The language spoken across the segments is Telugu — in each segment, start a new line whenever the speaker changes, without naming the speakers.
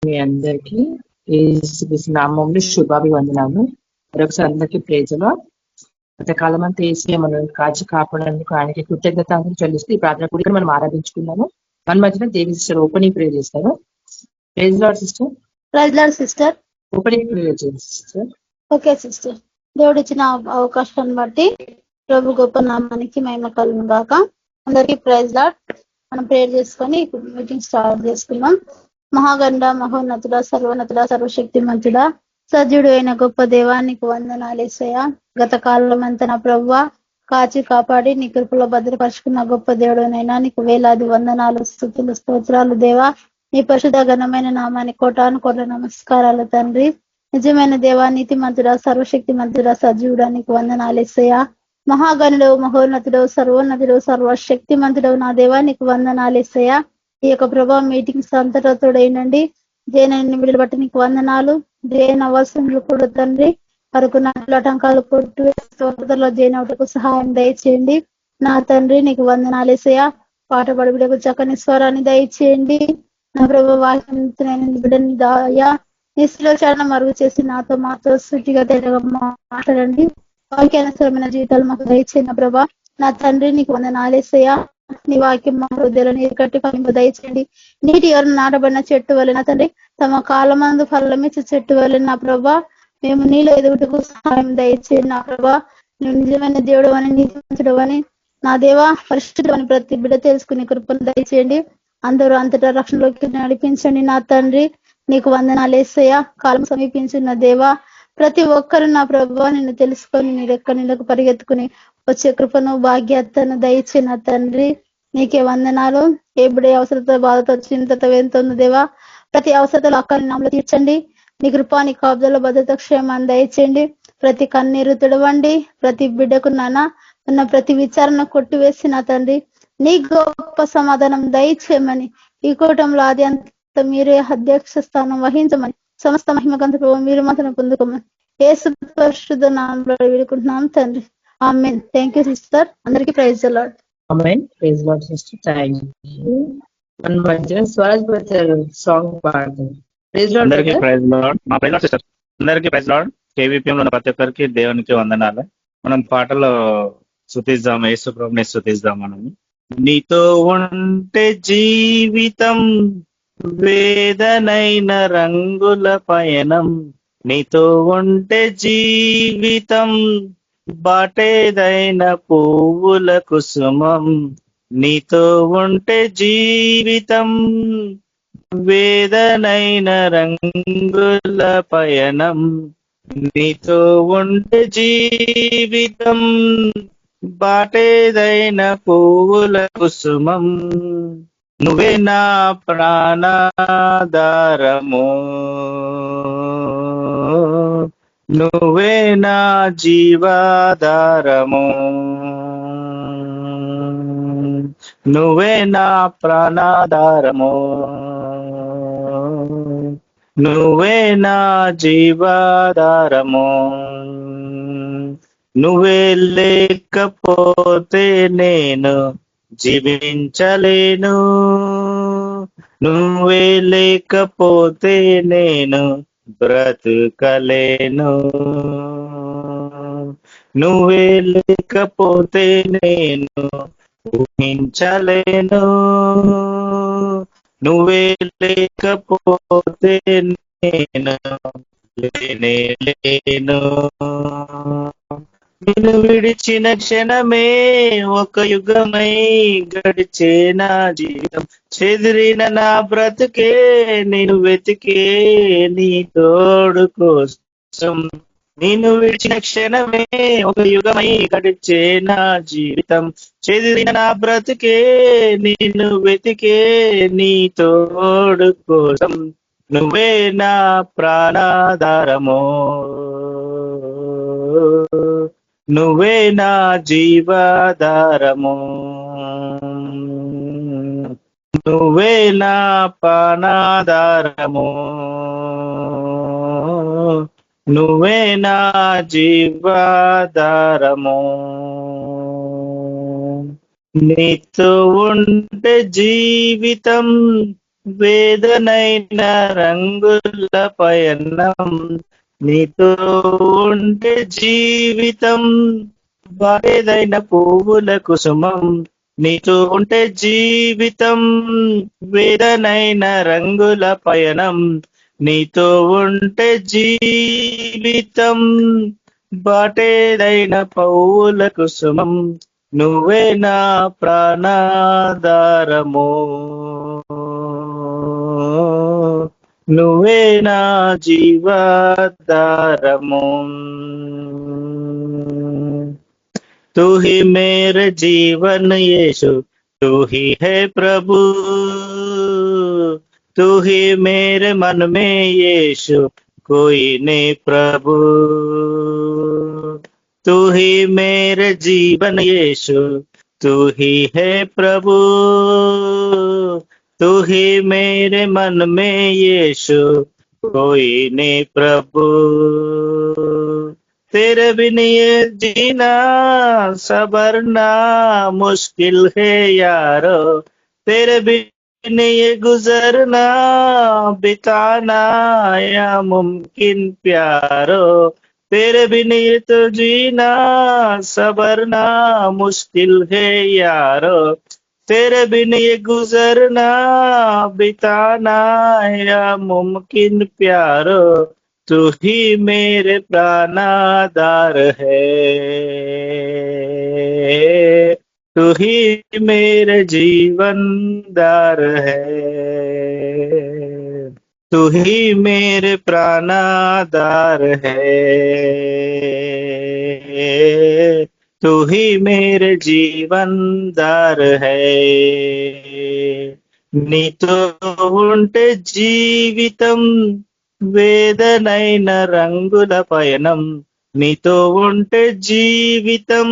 మీ అందరికీ యేసు నామములో శుభాభివందనాలు. మరొకసారి అందరికీ ప్రేజలో గతకాలం అంతా ఏసీ మనం కాచి కాపాడేందుకు ఆయనకి కృతజ్ఞతలు చెల్లిస్తూ ఈ ప్రార్థన కూడా మనం ఆరాధించుకున్నాము. మన మధ్యన దేవి సిస్టర్ ఓపెనింగ్ ప్రే చేస్తారు. Praise lord sister.
Praise lord sister.
Opening pray చేయండి సిస్టర్.
Okay sister. దేవుడు ఇచ్చిన అవకాశాన్ని బట్టి ప్రభు గొప్ప నామానికి మహిమ కలుగును గాక. అందరికీ ప్రైజ్ లార్డ్. మనం ప్రేయర్ చేసుకొని ఇప్పుడు మీటింగ్ స్టార్ట్ చేసుకున్నాం. మహాగండ మహోన్నతుడ సర్వోన్నతుడ సర్వశక్తి మంతుడా సజ్జుడు అయిన గొప్ప దేవానికి వందనాలేసయ. గత కాలం అంతా నా ప్రభువ కాచి కాపాడి నీ కృపలో భద్రపరుచుకున్న గొప్ప దేవుడునైనా నీకు వేలాది వందనాలు స్తుతులు స్తోత్రాలు దేవా. నీ పరిశుద్ధ ఘనమైన నామాన్ని కోటాను కోట్ల నమస్కారాలు తండ్రి. నిజమైన దేవా నీతి మంతుడా సర్వశక్తి మంతుడా సజీవుడా నీకు వందనాలేసయ. మహాగణుడు మహోన్నతుడు సర్వోన్నతుడు సర్వశక్తి మంతుడు నా దేవా నీకు వందనాలేసయ. ఈ యొక్క ప్రభావ మీటింగ్స్ అంతటా తోడైనండి. జైనాన్ని విడుదల బట్టి నీకు వందనాలు. జైన్ అవసరంలో కూడా తండ్రి వరకు నాట్లు ఆటంకాలు కొట్టులో జైన్ అవటకు సహాయం దయచేయండి నా తండ్రి. నీకు వందనాలేసయ. పాట పడి బిడ్డకు చక్కని స్వరాన్ని దయచేయండి నా ప్రభావ. వాక్యం బిడ్డని దాయా నిస్లో చారణ మరుగు చేసి నాతో మాతో సూటిగా తేటగా మాట్లాడండి. వాక్యానుసరమైన జీవితాలు మాకు దయచేయండి ప్రభా. నా తండ్రి నీకు వందనాలేసయ. నీ వాక్యం మా హృదయాలను నీరు కట్టి ఫలింప దయచేయండి. నీటి ఎవరిని నాటబడిన చెట్టు వల్ల నా తండ్రి తమ కాలమందు ఫలమిచ్చే చెట్టు వల్ల నా ప్రభా మేము నీలో ఎదుగుటకు సహాయం దయచేయండి నా ప్రభా. నువ్వు నిజమైన దేవుడు అని నీతిమంతుడు అని నా దేవా పరిశుద్ధుడు అని ప్రతి బిడ్డ తెలుసుకునే కృపను దయచేయండి. అందరూ అంతటా రక్షణలోకి నడిపించండి నా తండ్రి. నీకు వందనాలేసయ్యా. కాలం సమీపించిన దేవా ప్రతి ఒక్కరు నా ప్రభా నిన్ను తెలుసుకొని నీ రెక్క నీళ్ళకు పరిగెత్తుకుని వచ్చే కృపను భాగ్యతను దయచే నా తండ్రి. నీకే వందనాలు. ఎప్పుడే అవసరత బాధతో చింతతో ఎంతోంది దేవా ప్రతి అవసరతలు అక్కని నామలు తీర్చండి. నీ కృపా నీ కాపుదల భద్రత క్షేమాన్ని దయచేయండి. ప్రతి కన్నీరు తుడవండి. ప్రతి బిడ్డకు నాన్న ఉన్న ప్రతి విచారణ కొట్టివేసి నా తండ్రి నీ గొప్ప సమాధానం దయచేయమని ఈ కూటంలో ఆది అంత మీరే అధ్యక్ష స్థానం వహించమని సమస్త మహిమకంత మీరు మాత్రం పొందుకోమని యేసు పరిశుద్ధ నామములో వేడుకుంటున్నాం తండ్రి. ఆమేన్. Thank you sister. అందరికీ praise the lord.
Amen. Praise lord sister. Thank you. మన మధ్య స్వరాజ్ బ్రదర్ సాంగ్ పాడుతుంది. Praise lord.
అందరికీ ప్రైజ్ లార్డ్. మా ప్రైజ్ లార్డ్ సిస్టర్. అందరికీ ప్రైజ్ లార్డ్. కేవీపీఎం లో ప్రతి ఒక్కరికి దేవునికి వందనాలు. మనం పాటలో స్తుతిద్దాం, యేసు ప్రభుని స్తుతిద్దాం. మనం నీతో ఉంటే జీవితం వేదనైన రంగుల పయనం, నీతో ఉంటే జీవితం బాటేదైన పువ్వుల కుసుమం, నీతో ఉంటే జీవితం వేదనైన రంగుల పయనం, నీతో ఉంటే జీవితం బాటేదైన పువ్వుల కుసుమం, నువ్వే నా ప్రాణాధారము, నువ్వే నా జీవాధారము, నువ్వే నా ప్రాణాధారము, నువ్వే నా జీవాధారము, నువ్వే లేకపోతే నేను జీవించలేను, నువ్వే లేకపోతే నేను బ్రతుకలేను, నువ్వే లేకపోతే నేను ఊహించలేను, నువ్వే లేకపోతే నేను లేను. నిన్ను విడిచిన క్షణమే ఒక యుగమై గడిచే నా జీవితం, చెదిరిన నా బ్రతుకే నేను వెతికే నీ తోడు కోసం, నిన్ను విడిచిన క్షణమే ఒక యుగమై గడిచే నా జీవితం, చెదిరిన నా బ్రతుకే నిన్ను వెతికే నీ తోడు కోసం, నువ్వే నా ప్రాణాధారము, నువ్వే నా జీవాధారము, నువ్వే నా ప్రాణాధారము, నువ్వే నా జీవాధారము, నీతో ఉంటే జీవితం వేదనైన రంగుల పయనం, నీతో ఉంటే జీవితం. బాధేదైన పువ్వుల కుసుమం, నీతో ఉంటే జీవితం. వేదనైన రంగుల పయనం, నీతో ఉంటే జీవితం. బాటేదైన పువ్వుల కుసుమం, నువ్వే నా ప్రాణాధారము, నువ్వే నా జీవాధారము. तू ही मेरे जीवन यीशु, तू ही है प्रभु, तू ही मेरे मन में यीशु, कोई नहीं प्रभु. तू ही मेरे जीवन यीशु, तू ही है प्रभु, तू ही मेरे मन में यीशु, कोई नहीं प्रभु. तेरे बिन ये जीना सबरना मुश्किल है यारो, तेरे बिन ये गुजरना बिताना या मुमकिन प्यारो. तेरे बिन ये तो जीना सबरना मुश्किल है यारो, तेरे बिन ये गुजरना बिताना या मुमकिन प्यारो. तू ही मेरे प्राणाधार है, तू ही मेरे जीवन दार है, तू ही मेरे प्राणाधार है, तू ही मेरे जीवन दार है. నీతో ఉంటే జీవితం, వేదనైన రంగుల పయనం, నీతో ఉంటే జీవితం.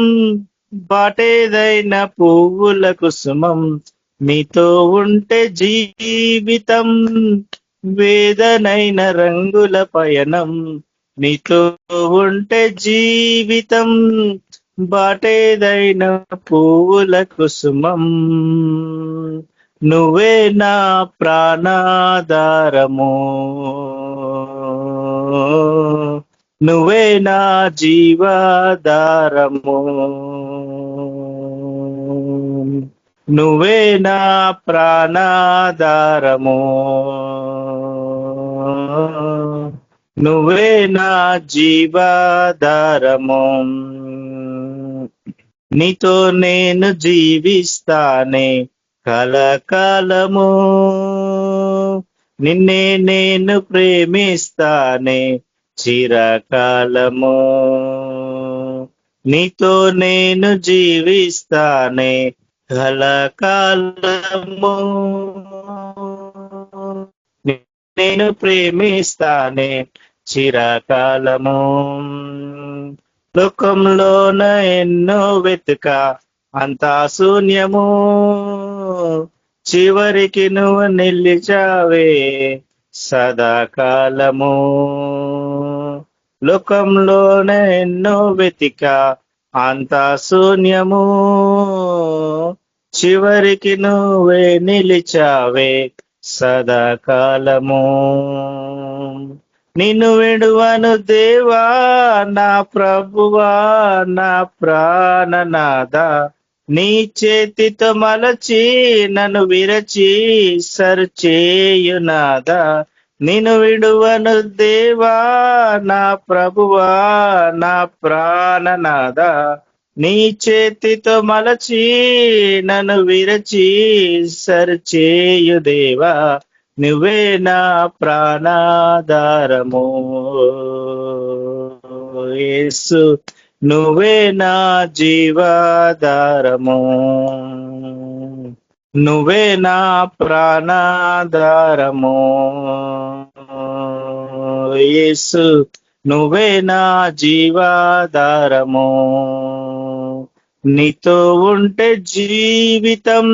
బాటేదైన పువ్వుల కుసుమం, నీతో ఉంటే జీవితం. వేదనైన రంగుల పయనం, నీతో ఉంటే జీవితం. బాటేదైన పువ్వుల కుసుమం, నువ్వే నా ప్రాణాధారము, నువ్వే నా జీవాధారము, నువ్వే నా ప్రాణాధారము, నువ్వే నా జీవాధారము. నీతో నేను జీవిస్తానే కలకాలము, నిన్నే నేను ప్రేమిస్తానే చిరకాలము. నీతో నేను జీవిస్తానే కలకాలము, నేను ప్రేమిస్తానే చిరకాలము. లోకంలోన ఎన్నో వెతుక అంతా శూన్యము, చివరికి నువ్వు నిలిచావే సదాకాలము. లోకంలోన ఎన్నో వెతిక అంతా శూన్యము, చివరికి నువ్వే నిలిచావే సదాకాలము. నిన్ను విడువను దేవా నా ప్రభువా నా ప్రాణనాథ, నీ చేతితో మలచి నన్ను విరచి సరిచేయునాదా. నిన్ను విడువను దేవా నా ప్రభువా నా ప్రాణనాథ, నీ చేతితో మలచి నన్ను విరచి సరిచేయు దేవా. నువ్వే నా ప్రాణాధారము యేసు, నువ్వే నా జీవాధారము, నువ్వే నా ప్రాణాధారము యేసు, నువ్వే నా జీవాధారము. నీతో ఉంటే జీవితం,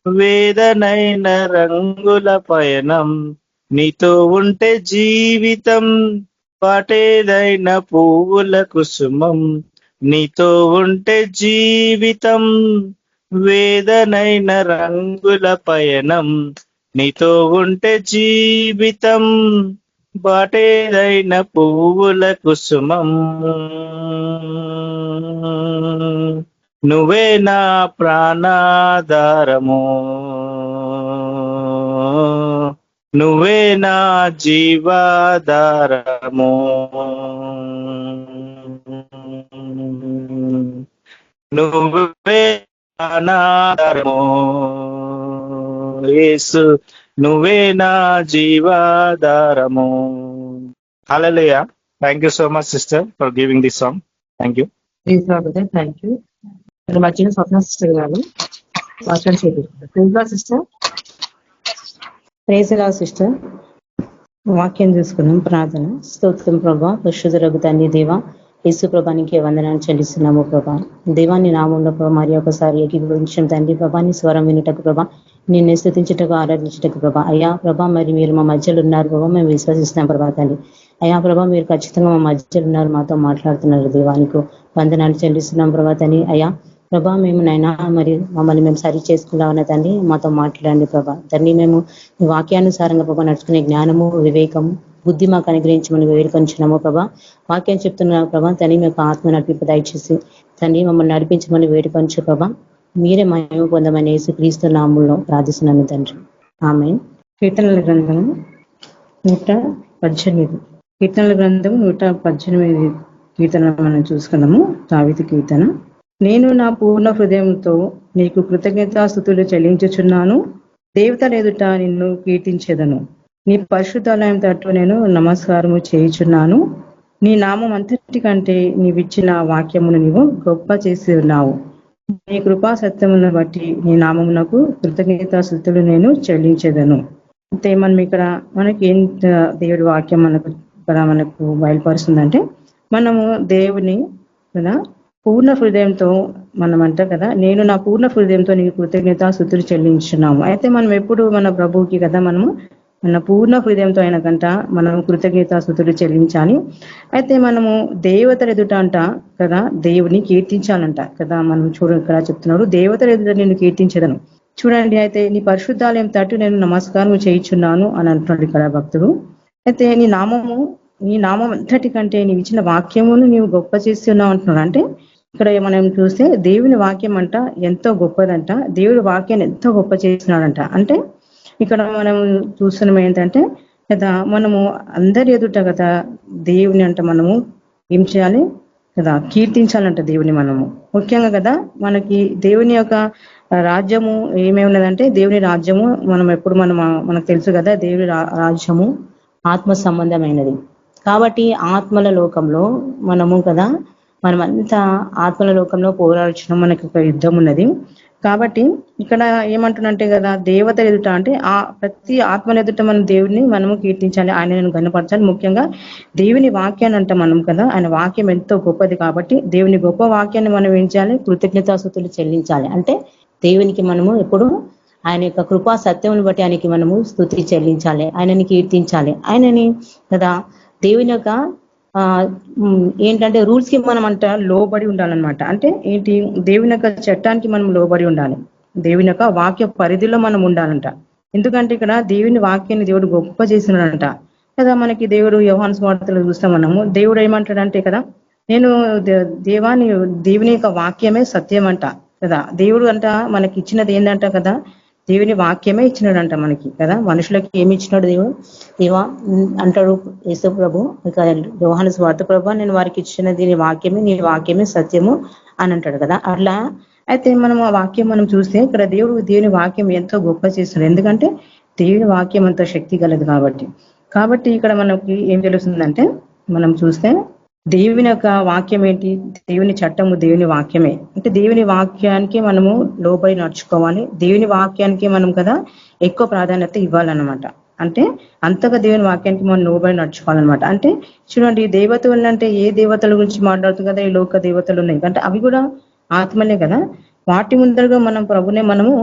వేదనైన రంగుల పయనం, నీతో ఉంటే జీవితం. పాటేదైన పువ్వుల కుసుమం, నీతో ఉంటే జీవితం. వేదనైన రంగుల పయనం, నీతో ఉంటే జీవితం బాటేదైన పువ్వుల కుసుమం. నువ్వే నా ప్రాణాధారము, నువ్వే నా జీవాధారము. నువ్వే ప్రాణాధారము యేసు, నువ్వే నా జీవాధారము. Hallelujah. Thank you so much sister for giving this song. Thank you.
Thank you. మధ్యన స్వప్న సిస్టర్ గారు వాక్యం చేపిస్తారు. Sister
praise lord sister. వాక్యం చూసుకున్నాం. ప్రార్థన. స్తోత్రం ప్రభా, పరిశుద్ధులకు తండ్రి దేవ యేసు ప్రభానికి వందనాలు చెల్లిస్తున్నాము ప్రభా. దేవాన్ని నామంలో ప్రభా మరి ఒకసారి ఏకీభవించడం తండ్రి ప్రభా, నీ స్వరం వినుటకు ప్రభా, నిన్ను స్తుతించుటకు ఆరాధించుటకు ప్రభా. అయ్యా ప్రభా మరి మీరు మా మధ్యలో ఉన్నారు ప్రభా, మేము విశ్వసిస్తున్నాం ప్రభా తండ్రి. అయ్యా ప్రభా మీరు ఖచ్చితంగా మా మధ్యలో ఉన్నారు, మాతో మాట్లాడుతున్నారు. దేవానికి వందనాలు చెల్లిస్తున్నాం ప్రభా తండ్రి. అయ్యా ప్రభా మేము నైనా మరి మమ్మల్ని మేము సరి చేసుకుందామన్న తండ్రి, మాతో మాట్లాడండి ప్రభా తండ్రి. మేము వాక్యానుసారంగా ప్రభా నడుచుకునే జ్ఞానము వివేకము బుద్ధి మాకు అనుగ్రహించి మనం వేడుకొంచున్నాము ప్రభా. వాక్యం చెప్తున్నా ప్రభా తండ్రి, మీకు ఆత్మ నడిపి దయచేసి తండ్రి మమ్మల్ని నడిపించమని వేడుకొంచు ప్రభా. మీరే మహిమ పొందమని యేసుక్రీస్తు నామములో ప్రార్థిస్తున్నాను తండ్రి. ఆమేన్. కీర్తనల గ్రంథము 118. కీర్తనల గ్రంథము 118 కీర్తన మనం చూసుకున్నాము. దావీదు కీర్తన. నేను నా పూర్ణ హృదయంతో నీకు కృతజ్ఞతాస్తుతులు చెల్లించుచున్నాను, దేవతల ఎదుట నిన్ను కీర్తించెదను. నీ పరిశుద్ధాలయం తట్టు నేను నమస్కారము చేయుచున్నాను. నీ నామం అంతటి కంటే నీవిచ్చిన వాక్యమును నీవు గొప్ప చేసి ఉన్నావు. నీ కృపా సత్యమును బట్టి నీ నామమునకు కృతజ్ఞతాస్తుతులు నేను చెల్లించెదను. అంటే మనం ఇక్కడ మనకి ఏం దేవుడి వాక్యం మనకు బయలుపరుస్తుందంటే, మనము దేవుని కదా పూర్ణ హృదయంతో మనం అంటాం కదా, నేను నా పూర్ణ హృదయంతో నీకు కృతజ్ఞతాస్తుతులు చెల్లించున్నాము. అయితే మనం ఎప్పుడు మన ప్రభువుకి కదా మనము మన పూర్ణ హృదయంతో అయిన కంట మనం కృతజ్ఞతాస్తుతులు చెల్లించాలి. అయితే మనము దేవతల ఎదుట అంట కదా దేవుని కీర్తించాలంట కదా. మనం ఇక్కడ చెప్తున్నాడు, దేవతల ఎదుట నేను కీర్తించదను. చూడండి, అయితే నీ పరిశుద్ధాలయం తట్టు నేను నమస్కారం చేయించున్నాను అని అంటున్నాడు ఇక్కడ భక్తుడు. అయితే నీ నామం అంతటి కంటే నీవు ఇచ్చిన వాక్యమును నీవు గొప్ప చేసి ఉన్నావు అంటున్నాడు. అంటే ఇక్కడ మనం చూస్తే దేవుని వాక్యం అంట ఎంతో గొప్పదంట, దేవుడి వాక్యాన్ని ఎంతో గొప్ప చేస్తున్నాడంట. అంటే ఇక్కడ మనం చూస్తున్నాం ఏంటంటే కదా, మనము అందరి ఎదుట కదా దేవుని అంట మనము ఏం చేయాలి కదా, కీర్తించాలంట దేవుని. మనము ముఖ్యంగా కదా మనకి దేవుని యొక్క రాజ్యము ఏమేమి ఉన్నదంటే, దేవుని రాజ్యము మనం ఎప్పుడు మనకు తెలుసు కదా, దేవుని రాజ్యము ఆత్మ సంబంధమైనది. కాబట్టి ఆత్మల లోకంలో మనము కదా మనమంతా ఆత్మల లోకంలో పోరాడుచడం మనకి ఒక యుద్ధం ఉన్నది. కాబట్టి ఇక్కడ ఏమంటున్నంటే కదా, దేవతల ఎదుట అంటే ప్రతి ఆత్మల ఎదుట మనం దేవుడిని మనము కీర్తించాలి, ఆయనను గణపరచాలి. ముఖ్యంగా దేవుని వాక్యాన్ని అంట మనం కదా, ఆయన వాక్యం ఎంతో గొప్పది. కాబట్టి దేవుని గొప్ప వాక్యాన్ని మనం ఏం చేయాలి, కృతజ్ఞతాస్తుతులు చెల్లించాలి. అంటే దేవునికి మనము ఎప్పుడు ఆయన యొక్క కృపా సత్యమును బట్టి ఆయనకి మనము స్తుతి చెల్లించాలి, ఆయనని కీర్తించాలి. ఆయనని కదా దేవుని యొక్క ఏంటంటే రూల్స్ కి మనం అంట లోబడి ఉండాలన్నమాట. అంటే ఏంటి, దేవుని యొక్క చట్టానికి మనం లోబడి ఉండాలి, దేవుని యొక్క వాక్య పరిధిలో మనం ఉండాలంట. ఎందుకంటే ఇక్కడ దేవుని వాక్యాన్ని దేవుడు గొప్ప చేసినాడంట కదా. మనకి దేవుడు యోహాను సువార్తలో చూస్తాం మనము, దేవుడు ఏమంటాడంటే కదా, నేను దేవుని యొక్క వాక్యమే సత్యం అంట కదా. దేవుడు అంట మనకి ఇచ్చినది ఏంటంట కదా, దేవుని వాక్యమే ఇచ్చినాడంట మనకి కదా. మనుషులకి ఏమి ఇచ్చినాడు దేవా అంటాడు యేసు ప్రభు యోహాను సువార్త, ప్రభు నేను వారికి ఇచ్చినది నీ వాక్యమే, నీ వాక్యమే సత్యము అని అంటాడు కదా. అట్లా అయితే మనం ఆ వాక్యం మనం చూస్తే ఇక్కడ దేవుని వాక్యం ఎంతో గొప్ప చేస్తున్నాడు. ఎందుకంటే దేవుని వాక్యం ఎంతో శక్తి కలదు కాబట్టి ఇక్కడ మనకి ఏం తెలుస్తుందంటే, మనం చూస్తే దేవుని యొక్క వాక్యం ఏంటి, దేవుని చట్టము దేవుని వాక్యమే. అంటే దేవుని వాక్యానికి మనము లోబడి నడుచుకోవాలి, దేవుని వాక్యానికి మనం కదా ఎక్కువ ప్రాధాన్యత ఇవ్వాలన్నమాట. అంటే అంతగా దేవుని వాక్యానికి మనం లోబడి నడుచుకోవాలన్నమాట. అంటే చూడండి, దేవతలు అంటే ఏ దేవతల గురించి మాట్లాడుతుంది కదా, ఈ లోక దేవతలు ఉన్నాయి అంటే అవి కూడా ఆత్మలే కదా. వాటి ముందరగా మనం ప్రభునే మనము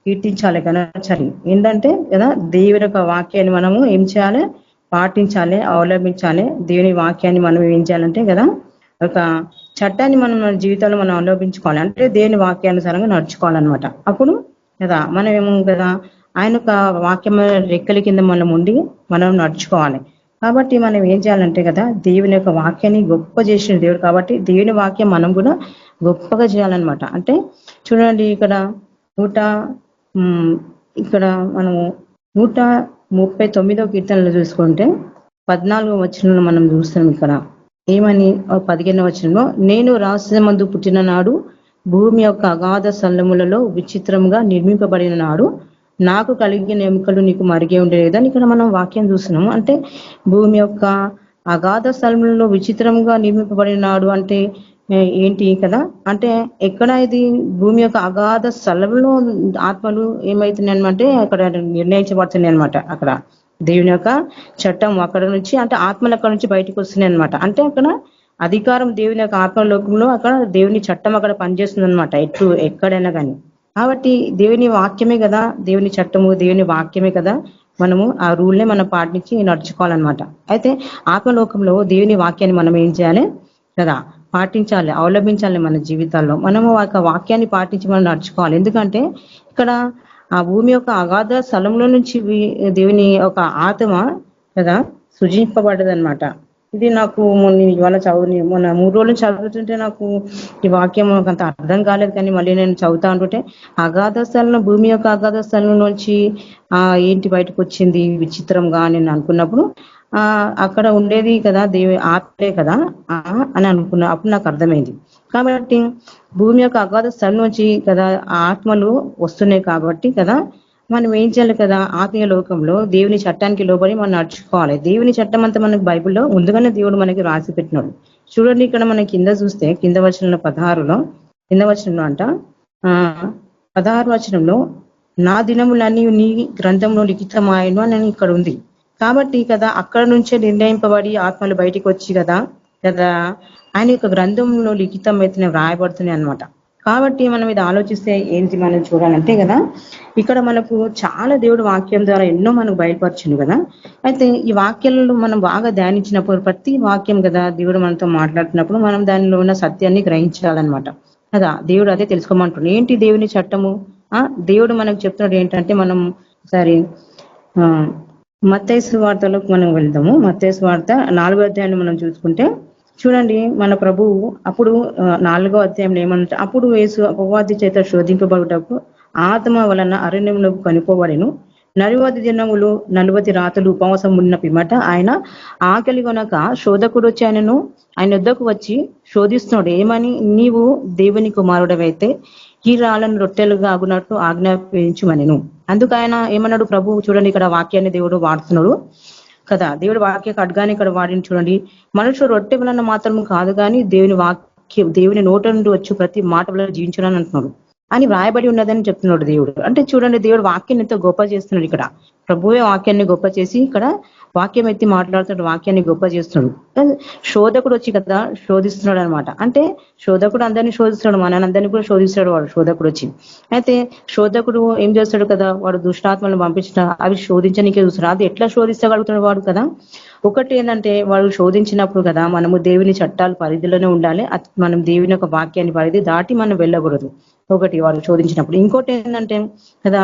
కీర్తించాలి కదా. సరే ఏంటంటే కదా, దేవుని యొక్క వాక్యాన్ని మనము ఏం చేయాలి, పాటించాలి, అవలంబించాలి. దేవుని వాక్యాన్ని మనం ఏం చేయాలంటే కదా, ఒక చట్టాన్ని మనం మన జీవితంలో మనం అవలంబించుకోవాలి. అంటే దేవుని వాక్యానుసారంగా నడుచుకోవాలన్నమాట. అప్పుడు కదా మనం ఏమో కదా ఆయన యొక్క వాక్యం రెక్కల కింద మనం ఉండి మనం నడుచుకోవాలి. కాబట్టి మనం ఏం చేయాలంటే కదా, దేవుని యొక్క వాక్యాన్ని గొప్ప చేసిన దేవుడు కాబట్టి దేవుని వాక్యం మనం కూడా గొప్పగా చేయాలన్నమాట. అంటే చూడండి ఇక్కడ మనము 139వ కీర్తనలో చూసుకుంటే 14వ వచనంలో మనం చూస్తాం. ఇక్కడ ఏమని 15వ వచనంలో, నేను రహస్యమందు పుట్టిన నాడు, భూమి యొక్క అగాధ స్థలములలో విచిత్రంగా నిర్మింపబడిన నాడు, నాకు కలిగిన ఎముకలు నీకు మరిగే ఉండలేదని ఇక్కడ మనం వాక్యం చూస్తున్నాము. అంటే భూమి యొక్క అగాధ స్థలములలో విచిత్రంగా నిర్మింపబడిన నాడు అంటే ఏంటి కదా, అంటే ఎక్కడ ఇది భూమి యొక్క అగాధ స్థలంలో ఆత్మలు ఏమవుతున్నాయి అనమాట, అక్కడ నిర్ణయించబడుతున్నాయి అనమాట. అక్కడ దేవుని యొక్క చట్టం అక్కడ నుంచి, అంటే ఆత్మలు అక్కడ నుంచి బయటకు వస్తున్నాయి అనమాట. అంటే అక్కడ అధికారం దేవుని యొక్క ఆత్మలోకంలో అక్కడ దేవుని చట్టం అక్కడ పనిచేస్తుంది అనమాట, ఎక్కడైనా కానీ. కాబట్టి దేవుని వాక్యమే కదా దేవుని చట్టము, దేవుని వాక్యమే కదా మనము ఆ రూల్నే మనం పాటించి నడుచుకోవాలన్నమాట. అయితే ఆత్మలోకంలో దేవుని వాక్యాన్ని మనం ఏం చేయాలి కదా, పాటించాలి, అవలంబించాలి మన జీవితాల్లో. మనము ఆ వాక్యాన్ని పాటించి మనం నడుచుకోవాలి. ఎందుకంటే ఇక్కడ ఆ భూమి యొక్క అగాధ స్థలంలో నుంచి దేవుని ఒక ఆత్మ కదా సృజింపబడ్డది అనమాట. ఇది నాకు ఇవాళ మొన్న 3 రోజులు చదువుతుంటే నాకు ఈ వాక్యం అంత అర్థం కాలేదు, కానీ మళ్ళీ నేను చదువుతా ఉంటుంటే అగాధ స్థలంలో, భూమి యొక్క అగాధ స్థలం నుంచి ఏంటి బయటకు వచ్చింది విచిత్రంగా నేను అనుకున్నప్పుడు అక్కడ ఉండేది కదా ఆత్మే కదా అని అనుకున్నా. అప్పుడు నాకు అర్థమైంది. కాబట్టి భూమి యొక్క అగాధ స్థలం నుంచి కదా ఆత్మలు వస్తున్నాయి కాబట్టి కదా మనం ఏం చేయాలి కదా, ఆత్మీయ లోకంలో దేవుని చట్టానికి లోబడి మనం నడుచుకోవాలి. దేవుని చట్టం అంతా మనకు బైబిల్లో ముందుగానే దేవుడు మనకి రాసి పెట్టినాడు. చూడండి ఇక్కడ మనం కింద చూస్తే కింద వచనంలో 16లో కింద వచనంలో అంట 16 వచనంలో, నా దినములన్నీ నీ గ్రంథంలో లిఖితమాయను అని ఇక్కడ ఉంది. కాబట్టి కదా అక్కడ నుంచే నిర్ణయింపబడి ఆత్మలు బయటికి వచ్చి కదా ఆయన యొక్క గ్రంథంలో లిఖితం అయితే వ్రాయబడుతున్నాయి అనమాట. కాబట్టి మనం ఇది ఆలోచిస్తే ఏంటి మనం చూడాలంటే కదా, ఇక్కడ మనకు చాలా దేవుడు వాక్యం ద్వారా ఎన్నో మనకు బయలుపరిచింది కదా. అయితే ఈ వాక్యాలను మనం బాగా ధ్యానించినప్పుడు ప్రతి వాక్యం కదా దేవుడు మనతో మాట్లాడుతున్నప్పుడు మనం దానిలో ఉన్న సత్యాన్ని గ్రహించాలన్నమాట కదా. దేవుడు అదే తెలుసుకోమంటున్నాడు. ఏంటి దేవుని చట్టము, దేవుడు మనకు చెప్తున్నాడు ఏంటంటే, మనం ఒకసారి మత్తయి సువార్తలోకి మనం వెళ్దాము. మత్తయి సువార్త 4వ అధ్యాయాన్ని మనం చూసుకుంటే చూడండి, మన ప్రభువు అప్పుడు 4వ అధ్యాయంలో ఏమంటే, అప్పుడు యేసు అపవాది చేత శోధింపబడుటకు ఆత్మ వలన అరణ్యంలో కనుకోబడెను. 40 దినములు 40 రాత్రులు ఉపవాసం ఉన్న పిమ్మట ఆయన ఆకలి కొనక శోధకుడు వచ్చి ఆయన వద్దకు వచ్చి శోధిస్తున్నాడు. ఏమని, నీవు దేవుని కుమారుడవైతే ఈ రాళ్ళను రొట్టెలుగా అగునట్టు ఆజ్ఞాపించుమనెను. అందుకు ఆయన ఏమన్నాడు ప్రభు, చూడండి ఇక్కడ వాక్యాన్ని దేవుడు వాడుతున్నాడు కదా. దేవుడు వాక్య ఖడ్గాని ఇక్కడ వాడిని చూడండి. మనుషులు రొట్టె వలన మాత్రం కాదు కానీ దేవుని నోట నుండి వచ్చి ప్రతి మాట వల్ల జీవించాలని అంటున్నాడు అని వ్రాయబడి ఉన్నదని చెప్తున్నాడు దేవుడు. అంటే చూడండి దేవుడు వాక్యాన్ని ఎంతో గొప్ప చేస్తున్నాడు. ఇక్కడ ప్రభువే వాక్యాన్ని గొప్ప చేసి ఇక్కడ వాక్యం ఎత్తి మాట్లాడుతున్నాడు, వాక్యాన్ని గొప్ప చేస్తున్నాడు. శోధకుడు వచ్చి కదా శోధిస్తున్నాడు అనమాట. అంటే శోధకుడు అందరినీ శోధిస్తున్నాడు, మనందరినీ కూడా శోధిస్తాడు వాడు శోధకుడు వచ్చి. అయితే శోధకుడు ఏం చేస్తాడు కదా, వాడు దుష్టాత్మలను పంపించిన అవి శోధించడానికే చూస్తాడు. అది ఎట్లా శోధించగలుగుతాడు వాడు కదా. ఒకటి ఏంటంటే వాడు శోధించినప్పుడు కదా మనము దేవుని చట్టాలు పరిధిలోనే ఉండాలి. మనం దేవుని యొక్క వాక్యాన్ని పరిధి దాటి మనం వెళ్ళకూడదు. ఒకటి వాడు శోధించినప్పుడు. ఇంకోటి ఏంటంటే కదా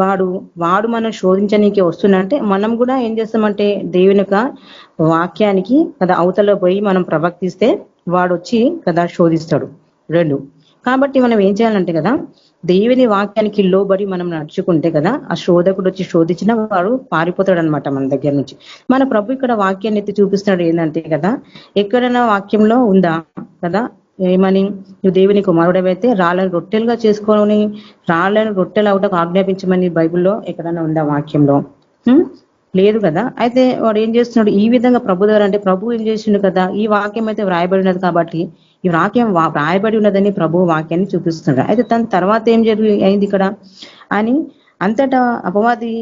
వాడు మనం శోధించనీకే వస్తుందంటే మనం కూడా ఏం చేస్తామంటే దేవుని యొక్క వాక్యానికి కదా అవతల పోయి మనం ప్రవర్తిస్తే వాడు వచ్చి కదా శోధిస్తాడు. 2 కాబట్టి మనం ఏం చేయాలంటే కదా దేవుని వాక్యానికి లోబడి మనం నడుచుకుంటే కదా ఆ శోధకుడు వచ్చి శోధించిన వాడు పారిపోతాడు అనమాట మన దగ్గర నుంచి. మన ప్రభు ఇక్కడ వాక్యాన్ని ఎత్తి చూపిస్తున్నాడు ఏంటంటే కదా, ఎక్కడైనా వాక్యంలో ఉందా కదా ఏమని, నువ్వు దేవుని కుమారుడవైతే రాళ్ళను రొట్టెలుగా చేసుకొని రాళ్ళను రొట్టెలు అవటకు ఆజ్ఞాపించమని బైబిల్లో ఎక్కడైనా ఉందా వాక్యంలో? లేదు కదా. అయితే వాడు ఏం చేస్తున్నాడు ఈ విధంగా ప్రభు ద్వారా, అంటే ప్రభు ఏం చేసిండు కదా, ఈ వాక్యం అయితే వ్రాయబడి ఉన్నది కాబట్టి ఈ వాక్యం వ్రాయబడి ఉన్నదని ప్రభు వాక్యాన్ని చూపిస్తున్నాడు. అయితే తన తర్వాత ఏం అయింది ఇక్కడ అని అంతటా అపవాది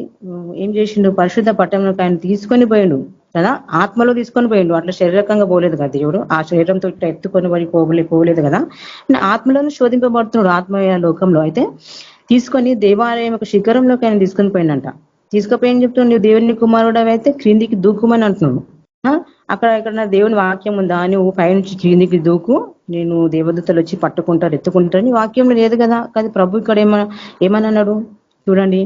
ఏం చేసిండు, పరిశుద్ధ పట్టణంలోకి ఆయన తీసుకొని పోయిండు కదా, ఆత్మలో తీసుకొని పోయిండు. అట్లా శారీరకంగా పోలేదు కదా దేవుడు, ఆ శరీరంతో ఇట్లా ఎత్తుకొని పోయి పోలేదు కదా, ఆత్మలను శోధింపబడుతున్నాడు ఆత్మీయ లోకంలో. అయితే తీసుకొని దేవాలయం యొక్క శిఖరంలోకి ఆయన తీసుకొని పోయిండంట. తీసుకుపోయి ఏం చెప్తున్నాడు, నువ్వు దేవుని కుమారుడు అయితే క్రిందికి దూకుమని అంటున్నాడు. అక్కడ ఎక్కడ దేవుని వాక్యం ఉందా, నువ్వు పైనుంచి క్రిందికి దూకు, నేను దేవదూతలు వచ్చి పట్టుకుంటారు ఎత్తుకుంటారు, నీ వాక్యంలో లేదు కదా. కానీ ప్రభు ఇక్కడ ఏమని అన్నాడు చూడండి,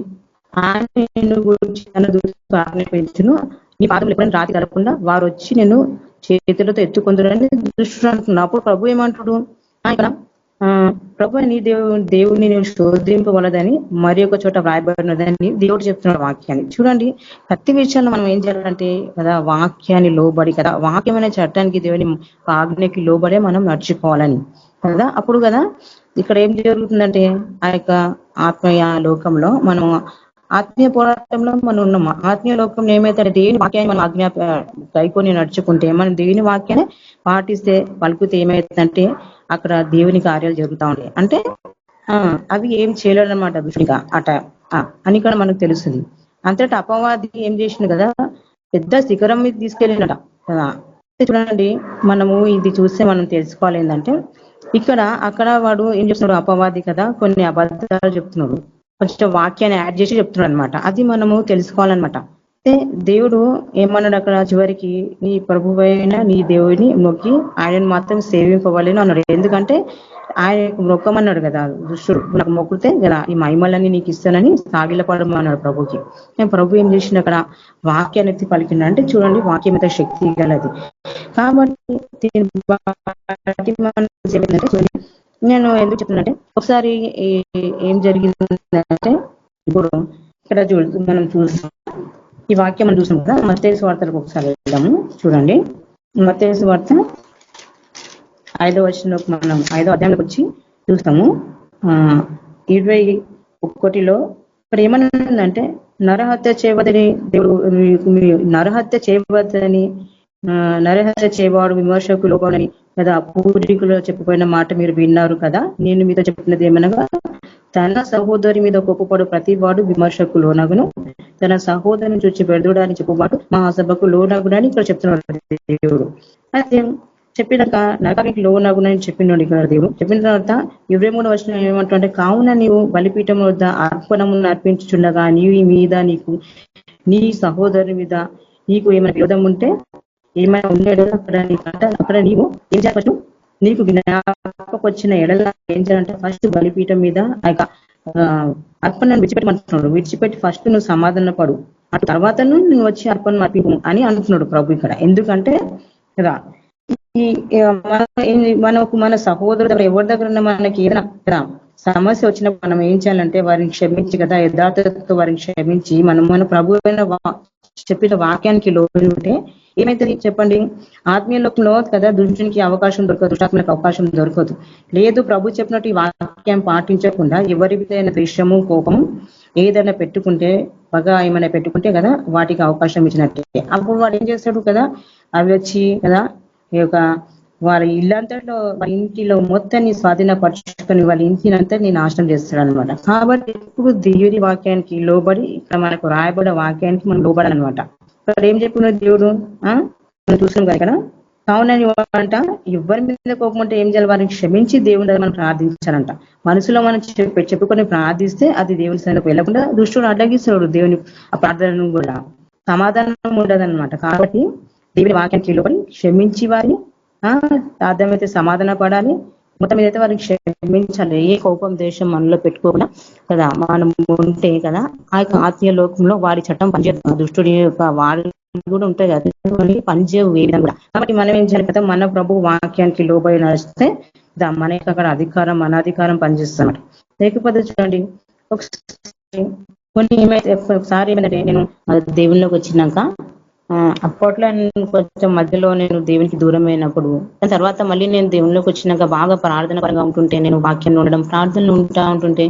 ఆయన నిన్ను గురించి తన దూతలకు ఆజ్ఞాపించును, నీ పాదములు ఎప్పుడైనా రాతి కలగకుండా వారు వచ్చి నేను చేతులతో ఎత్తుకుందరని దృష్టి అంటున్నాను. అప్పుడు ప్రభు ఏమంటాడు, ఇక్కడ ప్రభు నీ దేవుడిని నేను శోధింపవలదని మరి ఒక చోట వ్రాయబడినదని దేవుడు చెప్తున్నాడు వాక్యాన్ని. చూడండి, ప్రతి విషయంలో మనం ఏం చేయాలంటే కదా, వాక్యాన్ని లోబడి కదా, వాక్యమైన చట్టానికి దేవుని ఆజ్ఞకి లోబడే మనం నడుచుకోవాలని కదా. అప్పుడు కదా ఇక్కడ ఏం జరుగుతుందంటే, ఆ యొక్క ఆత్మీయ లోకంలో మనం ఆత్మీయ పోరాటంలో మనం ఉన్నాము. ఆత్మీయ లోకంలో ఏమైతే దేవుని వాక్యాన్ని మనం కైకొని నడుచుకుంటే, మనం దేవుని వాక్యాన్ని పాటిస్తే పలుకుతే ఏమైతుందంటే అక్కడ దేవుని కార్యాలు జరుగుతూ ఉంటాయి. అంటే అవి ఏం చేయలేడు అనమాట దుష్టుగా అట అని ఇక్కడ మనకు తెలుస్తుంది. అంతటా అపవాది ఏం చేసిండు కదా, పెద్ద శిఖరం మీద తీసుకెళ్ళినట కదా. చూడండి, మనము ఇది చూస్తే మనం తెలుసుకోవాలి ఏంటంటే, అక్కడ వాడు ఏం చెప్తున్నాడు, అపవాది కదా కొన్ని అబద్ధాలు చెప్తున్నాడు, కొంచెం వాక్యాన్ని యాడ్ చేసి చెప్తున్నాడు అనమాట. అది మనము తెలుసుకోవాలన్నమాట. అయితే దేవుడు ఏమన్నాడు అక్కడ చివరికి, నీ ప్రభువైన నీ దేవుడిని మొక్కి ఆయనను మాత్రం సేవింపవాలని అన్నాడు. ఎందుకంటే ఆయన మొక్కమన్నాడు కదా దుష్టుడు, నాకు మొక్కితే కదా ఈ మహిమలన్నీ నీకు ఇస్తానని సాగిలపడమన్నాడు ప్రభుకి. నేను ప్రభు ఏం చేసిండు అక్కడ వాక్యాన్ని ఎత్తి పలికిండు. అంటే చూడండి, వాక్యం ఎంత శక్తి గలది. కాబట్టి నేను ఎందుకు చెప్తున్నానంటే, ఒకసారి ఏం జరిగిందంటే, ఇప్పుడు ఇక్కడ మనం చూస్తాం ఈ వాక్యం మనం చూసాం కదా. మత్తయి సువార్తలకు ఒకసారి వెళ్దాము. చూడండి, మత్తయి సువార్త 5వ వచనంలో మనం 5వ అధ్యాయంలోకి వచ్చి చూస్తాము. 21లో ఇక్కడ ఏమన్నాడంటే, నరహత్య చేయవద్దని దేవుడు, నరహత్య చేయవద్దని, నరహత్య చేయవాడు విమర్శకు లోబడని కదా పూర్వీకులు చెప్పిపోయిన మాట మీరు విన్నారు కదా. నేను మీతో చెప్పినది ఏమనగా, తన సహోదరి మీద కోపపడు ప్రతి వాడు విమర్శకు లోనగును, తన సహోదరిని చూచి బెదరుడు అని చెప్పువాడు మహాసభకు లోనగునని ఇక్కడ చెప్తున్నాడు దేవుడు. అయితే చెప్పినాక నరకానికి లోనగునని చెప్పినాడు ఇక్కడ దేవుడు. చెప్పిన తర్వాత 23వ వచనం ఏమంటుంటే, కావున నీవు బలిపీఠం వద్ద అర్పణమును అర్పించుచుండగా నీవి మీద నీకు నీ సహోదరుని మీద నీకు ఏమైనా విరోధం ఉంటే, ఏమైనా ఉండేదో అక్కడ నీవు ఏం చేయాలి, నీకు జ్ఞాపకం వచ్చిన ఎడల ఏం చేయాలంటే ఫస్ట్ బలిపీఠం మీద అర్పణను విడిచిపెట్టి ఫస్ట్ నువ్వు సమాధాన పడు, అటు తర్వాతను నువ్వు వచ్చి అర్పణ అర్పింపు అని అంటున్నాడు ప్రభు ఇక్కడ. ఎందుకంటే కదా మన సహోదరు దగ్గర ఎవరి దగ్గర మనకి ఏదైనా సమస్య వచ్చినప్పుడు మనం ఏం చేయాలంటే వారిని క్షమించి కదా, యథార్థతో వారిని క్షమించి మన ప్రభు చెప్పిన వాక్యానికి లోబడి ఉంటే ఏమైతుంది చెప్పండి, ఆత్మీయ లోకంలో కదా దుష్టునికి అవకాశం దొరకదు, దుష్టాత్మలకు అవకాశం దొరకదు. లేదు, ప్రభు చెప్పినట్టు ఈ వాక్యం పాటించకుండా ఎవరి విధమైన ద్వేషము కోపము ఏదైనా పెట్టుకుంటే, పగ ఏమైనా పెట్టుకుంటే కదా వాటికి అవకాశం ఇచ్చినట్టే. అప్పుడు వాడు ఏం చేస్తాడు కదా, అవి వచ్చి కదా ఈ యొక్క వారి ఇల్లంతలో వాళ్ళ ఇంటిలో మొత్తాన్ని స్వాధీనపరచుకొని వాళ్ళ ఇంటినంతా నేను నాశనం చేస్తాడు అనమాట. కాబట్టి ఇప్పుడు దేవుడి వాక్యానికి లోబడి ఇక్కడ మనకు రాయబడే వాక్యానికి మనం లోబడాలన్నమాట. ఇక్కడ ఏం చెప్పుకున్న దేవుడు మనం చూసాం కదా ఇక్కడ, కావున అంట ఎవరి మీద కోపం ఉంటే ఏం చేయాలి, వారిని క్షమించి దేవుని దగ్గర మనం ప్రార్థించాలంట. మనసులో మనం చెప్పుకొని ప్రార్థిస్తే అది దేవుని సన్నిధికి వెళ్ళకుండా దుష్టుడు అడ్డగిస్తాడు దేవుని ఆ ప్రార్థనను కూడా, సమాధానం ఉండదన్నమాట. కాబట్టి దేవుని వాక్యానికి లోబడి క్షమించి వారిని సాధ్యమైతే సమాధాన పడాలి, మొత్తం మీదైతే వారిని క్షమించాలి. ఏ కోపం దేశం మనలో పెట్టుకోకుండా కదా మనం ఉంటే కదా ఆ యొక్క ఆత్మీయ లోకంలో వారి చట్టం పనిచేస్తుంది, దుష్టుడి యొక్క వారి కూడా ఉంటాయి కదా పనిచేయవు ఏ విధంగా. కాబట్టి మనం ఏం చేయాలి కదా, మన ప్రభు వాక్యానికి లోబడి నడిస్తే మన యొక్క అక్కడ అధికారం మన అధికారం పనిచేస్తాం. లేకపోతే చూడండి కొన్ని ఏమైతే ఒకసారి ఏమైందంటే, నేను దేవుళ్ళలోకి వచ్చినాక అప్పట్లో కొంచెం మధ్యలో నేను దేవునికి దూరం అయినప్పుడు, దాని తర్వాత మళ్ళీ నేను దేవుళ్ళలోకి వచ్చినాక బాగా ప్రార్థన పరంగా ఉంటుంటే, నేను వాక్యంలో ఉండడం ప్రార్థనలు ఉంటుంటే,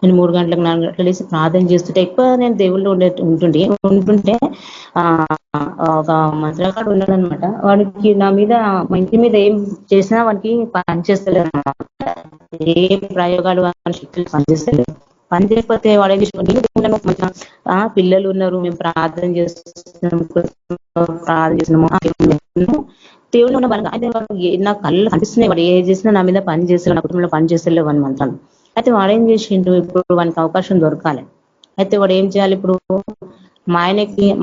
నేను 3 గంటలకు 4 గంటలు లేసి ప్రార్థన చేస్తుంటే ఎక్కువ నేను దేవుళ్ళు ఉంటుంటే ఒక మంత్రగాడు ఉన్నాడనమాట. వాడికి నా మీద మా ఇంటి మీద ఏం చేసినా వాడికి పనిచేస్తలేదు అనమాట. ఏ ప్రయోగాలు శక్తులు పనిచేస్తలేదు. పని చేయకపోతే వాడే పిల్లలు ఉన్నారు, మేము ప్రార్థన చేస్తున్నాము దేవుళ్ళు ఉన్న బలంగా అయితే నా కళ్ళు కనిపిస్తున్నాయి, వాడు ఏ చేసినా నా మీద పని చేస్తారు, నా కుటుంబంలో పని చేస్తలేవు అని అంటాను. అయితే వాడు ఏం చేసిండు, ఇప్పుడు వానికి అవకాశం దొరకాలి. అయితే వాడు ఏం చేయాలి, ఇప్పుడు మా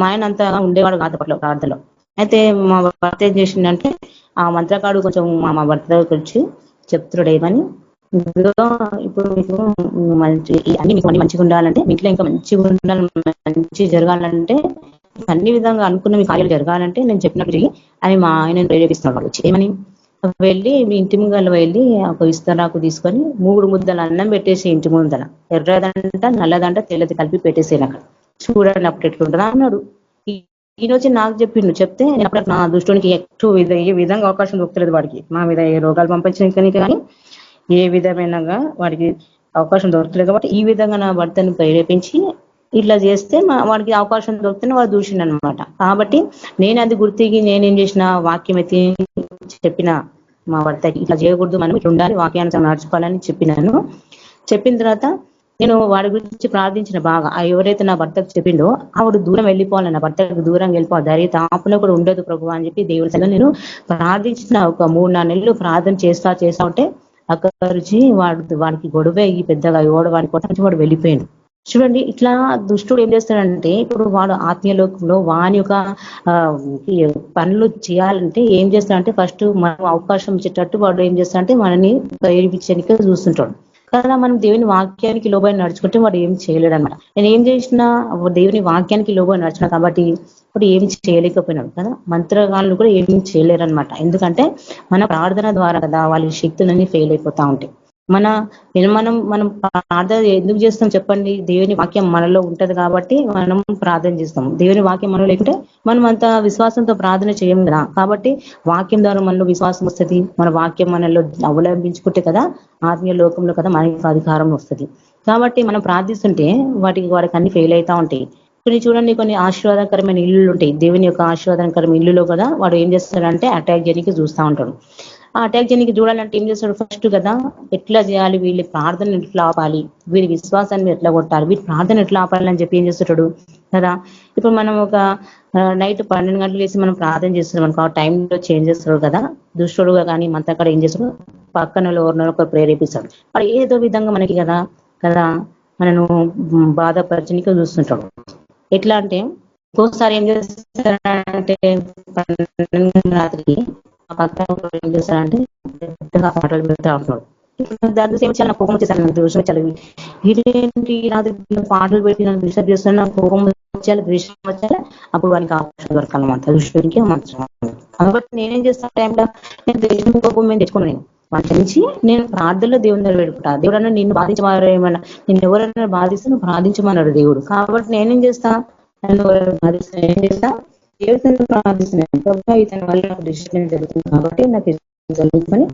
ఆయన అంతా ఉండేవాడు కాదు అప్పట్లో ప్రార్థనలో. అయితే మా భర్త ఏం చేసిండంటే ఆ మంత్రకాడు కొంచెం మా భర్త దగ్గరికి వచ్చి చెప్తున్నాడు ఏమని, ఇదిగో ఇప్పుడు మీకు మంచి అన్ని మీకు అన్ని మంచిగా ఉండాలంటే మీ ఇంట్లో ఇంకా మంచిగా ఉండాలి, మంచి జరగాలంటే అన్ని విధంగా అనుకున్న మీ కార్యాలు జరగాలంటే నేను చెప్పినట్టు చెయ్యి అని మా ఆయన ప్రేరేపిస్తున్నాడు. వాళ్ళు వచ్చి ఏమని వెళ్ళి మీ ఇంటి ముంగల వెళ్ళి ఒక విస్తరాకు తీసుకొని 3 ముద్దల అన్నం పెట్టేసి ఇంటి ముందర, ఎర్రదంట నల్లదంట తెల్లది కలిపి పెట్టేసేను అక్కడ, చూడండి అప్పుడు ఎట్లుంటుందా అన్నాడు. ఈ రోజు నాకు చెప్పిండు. చెప్తే అప్పుడు నా దృష్టికి ఎక్కువ ఏ విధంగా అవకాశం దొరుకుతలేదు వాడికి, మా మీద ఏ రోగాలు పంపించడానికి కానీ ఏ విధమైనగా వాడికి అవకాశం దొరకలేదు. కాబట్టి ఈ విధంగా నా భర్తను ప్రేరేపించి ఇట్లా చేస్తే వాడికి అవకాశం దొరికితే వాడు దూషిండు అనమాట. కాబట్టి నేను అది గుర్తికి నేనేం చేసిన, వాక్యం ఎత్తి చెప్పిన మా భర్తకి ఇట్లా చేయకూడదు, మనం ఇట్లా ఉండాలి, వాక్యానుసారం నడుచుకోవాలని చెప్పినాను. చెప్పిన తర్వాత నేను వాడి గురించి ప్రార్థించిన బాగా. ఎవరైతే నా భర్తకు చెప్పిండో ఆవిడ దూరం వెళ్ళిపోవాలి, నా భర్తకు దూరం వెళ్ళిపోవాలి, ధైర్య తాపన కూడా ఉండదు ప్రభు అని చెప్పి దేవుడి దగ్గర నేను ప్రార్థించిన. ఒక 3-4 నెలలు ప్రార్థన చేస్తా ఉంటే అక్కడ రుచి వాడికి గొడవ అయ్యి పెద్దగా వాడి కొట్ట నుంచి వాడు వెళ్ళిపోయాడు. చూడండి, ఇట్లా దుష్టుడు ఏం చేస్తాడంటే ఇప్పుడు వాడు ఆత్మీయ లోకంలో వాని యొక్క పనులు చేయాలంటే ఏం చేస్తాడంటే ఫస్ట్ మనం అవకాశం ఇచ్చేటట్టు వాడు ఏం చేస్తాడంటే మనని ప్రేరేపించడానికి చూస్తుంటాడు కదా. మనం దేవుని వాక్యానికి లోబడి నడుచుకుంటే వాడు ఏం చేయలేడు అనమాట. నేను ఏం చేసినా దేవుని వాక్యానికి లోబడి నడిచిన కాబట్టి ఇప్పుడు ఏం చేయలేకపోయినాడు కదా. మంత్రగాళ్ళు కూడా ఏం చేయలేరు అనమాట. ఎందుకంటే మన ప్రార్థన ద్వారా కదా వాళ్ళ శక్తులన్నీ ఫెయిల్ అయిపోతా ఉంటాయి. మనం ప్రార్థన ఎందుకు చేస్తాం చెప్పండి? దేవుని వాక్యం మనలో ఉంటది కాబట్టి మనం ప్రార్థన చేస్తాం. దేవుని వాక్యం మనలో లేకుంటే మనం అంత విశ్వాసంతో ప్రార్థన చేయం కదా. కాబట్టి వాక్యం ద్వారా మనలో విశ్వాసం వస్తుంది. మన వాక్యం మనలో అవలంబించుకుంటే కదా ఆత్మీయ లోకంలో కదా మనకి అధికారం వస్తుంది. కాబట్టి మనం ప్రార్థిస్తుంటే వాడికి అన్ని ఫెయిల్ అవుతా ఉంటాయి. కొన్ని చూడండి, కొన్ని ఆశీర్వాదకరమైన ఇల్లులు ఉంటాయి. దేవుని యొక్క ఆశీర్వాదకరమైన ఇల్లులో కదా వాడు ఏం చేస్తాడంటే అటాక్ చేయడానికి చూస్తూ ఉంటాడు. ఆ అటాక్ చేయడానికి చూడాలంటే ఏం చేస్తాడు? ఫస్ట్ కదా ఎట్లా చేయాలి, వీళ్ళ ప్రార్థన ఎట్లా ఆపాలి, వీరి విశ్వాసాన్ని ఎట్లా కొట్టాలి, వీరి ప్రార్థన ఎట్లా ఆపాలి అని చెప్పి ఏం చేస్తాడు కదా. ఇప్పుడు మనం ఒక నైట్ 12 గంటలు వేసి మనం ప్రార్థన చేస్తున్నాం అనుకో, ఆ టైంలో చేంజ్ చేస్తాడు కదా దుష్టుడుగా. కానీ మనతో అక్కడ ఏం చేస్తాడు, పక్కన ఎవరినో ప్రేరేపిస్తాడు. వాడు ఏదో విధంగా మనకి కదా కదా మనను బాధపరచడానికి చూస్తుంటాడు. ఎట్లా అంటే ఇంకోసారి ఏం చేస్తారంటే రాత్రికి ఆ పక్కన ఏం చేస్తారంటే పెద్దగా పాటలు పెడతా ఉంటున్నాడు. దాంతో సేమ్ చాలా కోపం వచ్చేసాను, దోషం వచ్చాలి, ఇదేంటి రాత్రి పాటలు పెట్టి నన్ను డిస్టర్బ్ చేస్తున్నా, నాకు కోపం వచ్చాలి, ద్వేషం వచ్చాలి. అప్పుడు వానికి అవకాశం దొరకాలన్నమాట, దృష్టికి మంచిగా. కాబట్టి నేనేం చేస్తాను టైంలో నేను ద్వేషం కోపం మేము తెచ్చుకున్నాను. వాటి నుంచి నేను ప్రార్థనలో దేవుని దగ్గర పెట్టుకుంటా. దేవుడు అన్నా నిన్ను బాధించమన్నా, నిన్ను ఎవరైనా బాధిస్తే నువ్వు ప్రార్థించమన్నాడు దేవుడు. కాబట్టి నేనేం చేస్తా, నన్ను ఎవరైనా బాధిస్తా ఏం చేస్తా, దేవుడిని ప్రార్థిస్తున్నాను. ప్రభు ఇతని వల్ల నాకు డిసిప్లిన్ జరుగుతుంది కాబట్టి నాకు జరుగుతుందని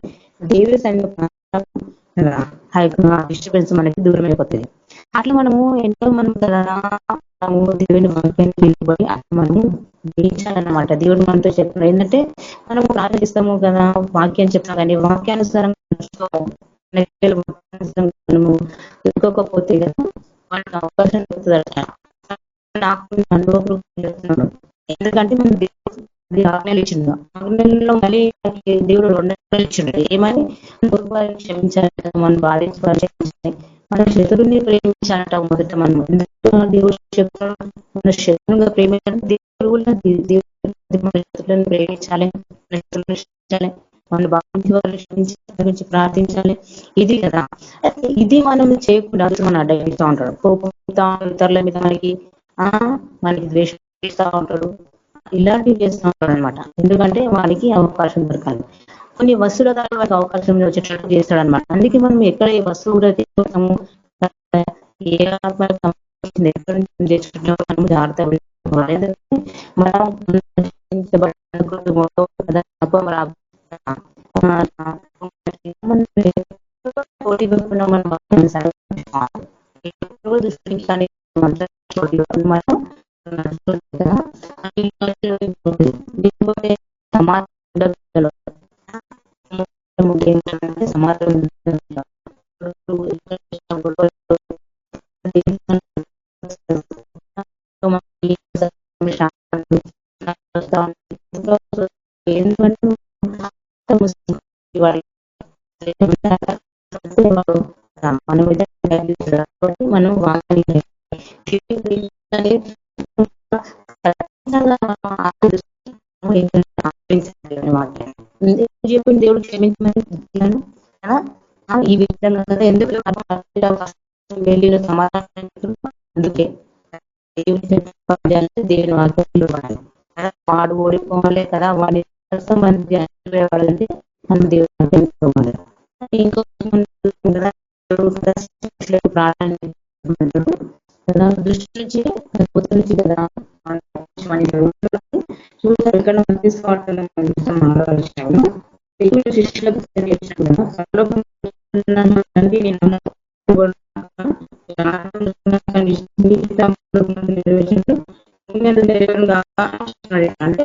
దేవుడి డిస్టర్బెన్స్ మనకి దూరం అయిపోతుంది. అట్లా మనము ఎంతో మనం కదా దేవుని వాక్యాన్ని నిలబడి మనము జయించాలన్నమాట. దేవుడు మనతో చెప్పిన ఏంటంటే మనం ప్రార్థిస్తాము కదా, వాక్యాన్ని చెప్తాం కానీ వాక్యానుసారం మనము ఎదుకోకపోతే కదా వాళ్ళకి అవకాశం దొరుకుతుందట. నాకు అనుభవం. ఎందుకంటే మనం ఆజ్ఞలు ఇచ్చిండు, ఆజ్ఞల్లో మళ్ళీ దేవుడు 2 ఆజ్ఞలు ఇచ్చిండు. ఏమని? క్షమించాలి, మనం బాధించాలి, మన శత్రువుని ప్రేమించాలంట. మొదట మనం దేవుడు మన శత్రువుగా ప్రేమించాలి, శత్రువులను ప్రేమించాలి, మన బాధించే వాళ్ళు క్షమించి ప్రార్థించాలి. ఇది కదా, ఇది మనం చేయకుండా మనం అడ్డగిస్తూ ఉంటాడు. కోపంతో ఇతరుల మీద మనకి ద్వేషం చేస్తూ ఉంటాడు, ఇలాంటివి చేస్తూ ఉంటాడు అనమాట. ఎందుకంటే వానికి అవకాశం దొరకాలి. కొన్ని వస్తువుల ద్వారా వారికి అవకాశం వచ్చేటట్టు చేస్తాడు అనమాట. అందుకే మనం ఎక్కడ ఏ వస్తువు కూడా తీసుకుంటాము, ఏ ఎక్కడ తెచ్చుకుంటామో మనం జాగ్రత్త సమాధానం మనం చెప్పింది దేవుడు క్షమించమని
ఈ విధంగా ఎందుకు వెళ్ళిన సమాధానం అందుకే దేవుని వాక్యంలో వాడు ఓడిపోవాలి కదా, వాడి వాళ్ళంటే మనం దేవుని ఇంకో దృష్టి నుంచి కదా శిష్యులకు అంటే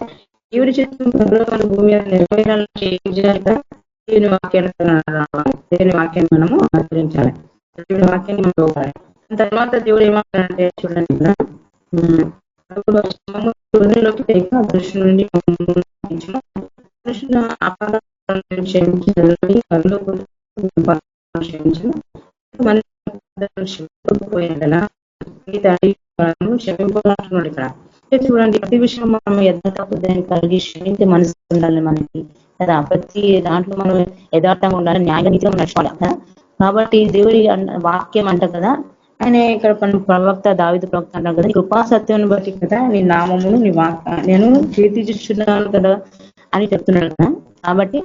దేవుడి చిత్తం భూమి దేవుని వాక్యాన్ని దేవుని వాక్యాన్ని మనము ఆచరించాలి, దేవుని వాక్యాన్ని మనం పోవాలి. తర్వాత దేవుడు ఏమంటారంటే చూడండి దృష్టి నుండి క్షమించుకున్నాడు ఇక్కడ. చూడండి ప్రతి విషయం మనం యథార్థాన్ని కలిగి క్షమించే మనసు ఉండాలి మనకి కదా, ప్రతి దాంట్లో మనం యథార్థంగా ఉండాలి, న్యాయనీతిగా నడచాలి కదా. కాబట్టి దేవుడి వాక్యం అంట కదా, ఆయన ఇక్కడ ప్రవక్త దావీదు ప్రవక్త అంటారు కదా, కృపా సత్యాన్ని బట్టి కదా నీ నామమును నీ నేను కీర్తిస్తున్నాను కదా అని చెప్తున్నాడు కదా. కాబట్టి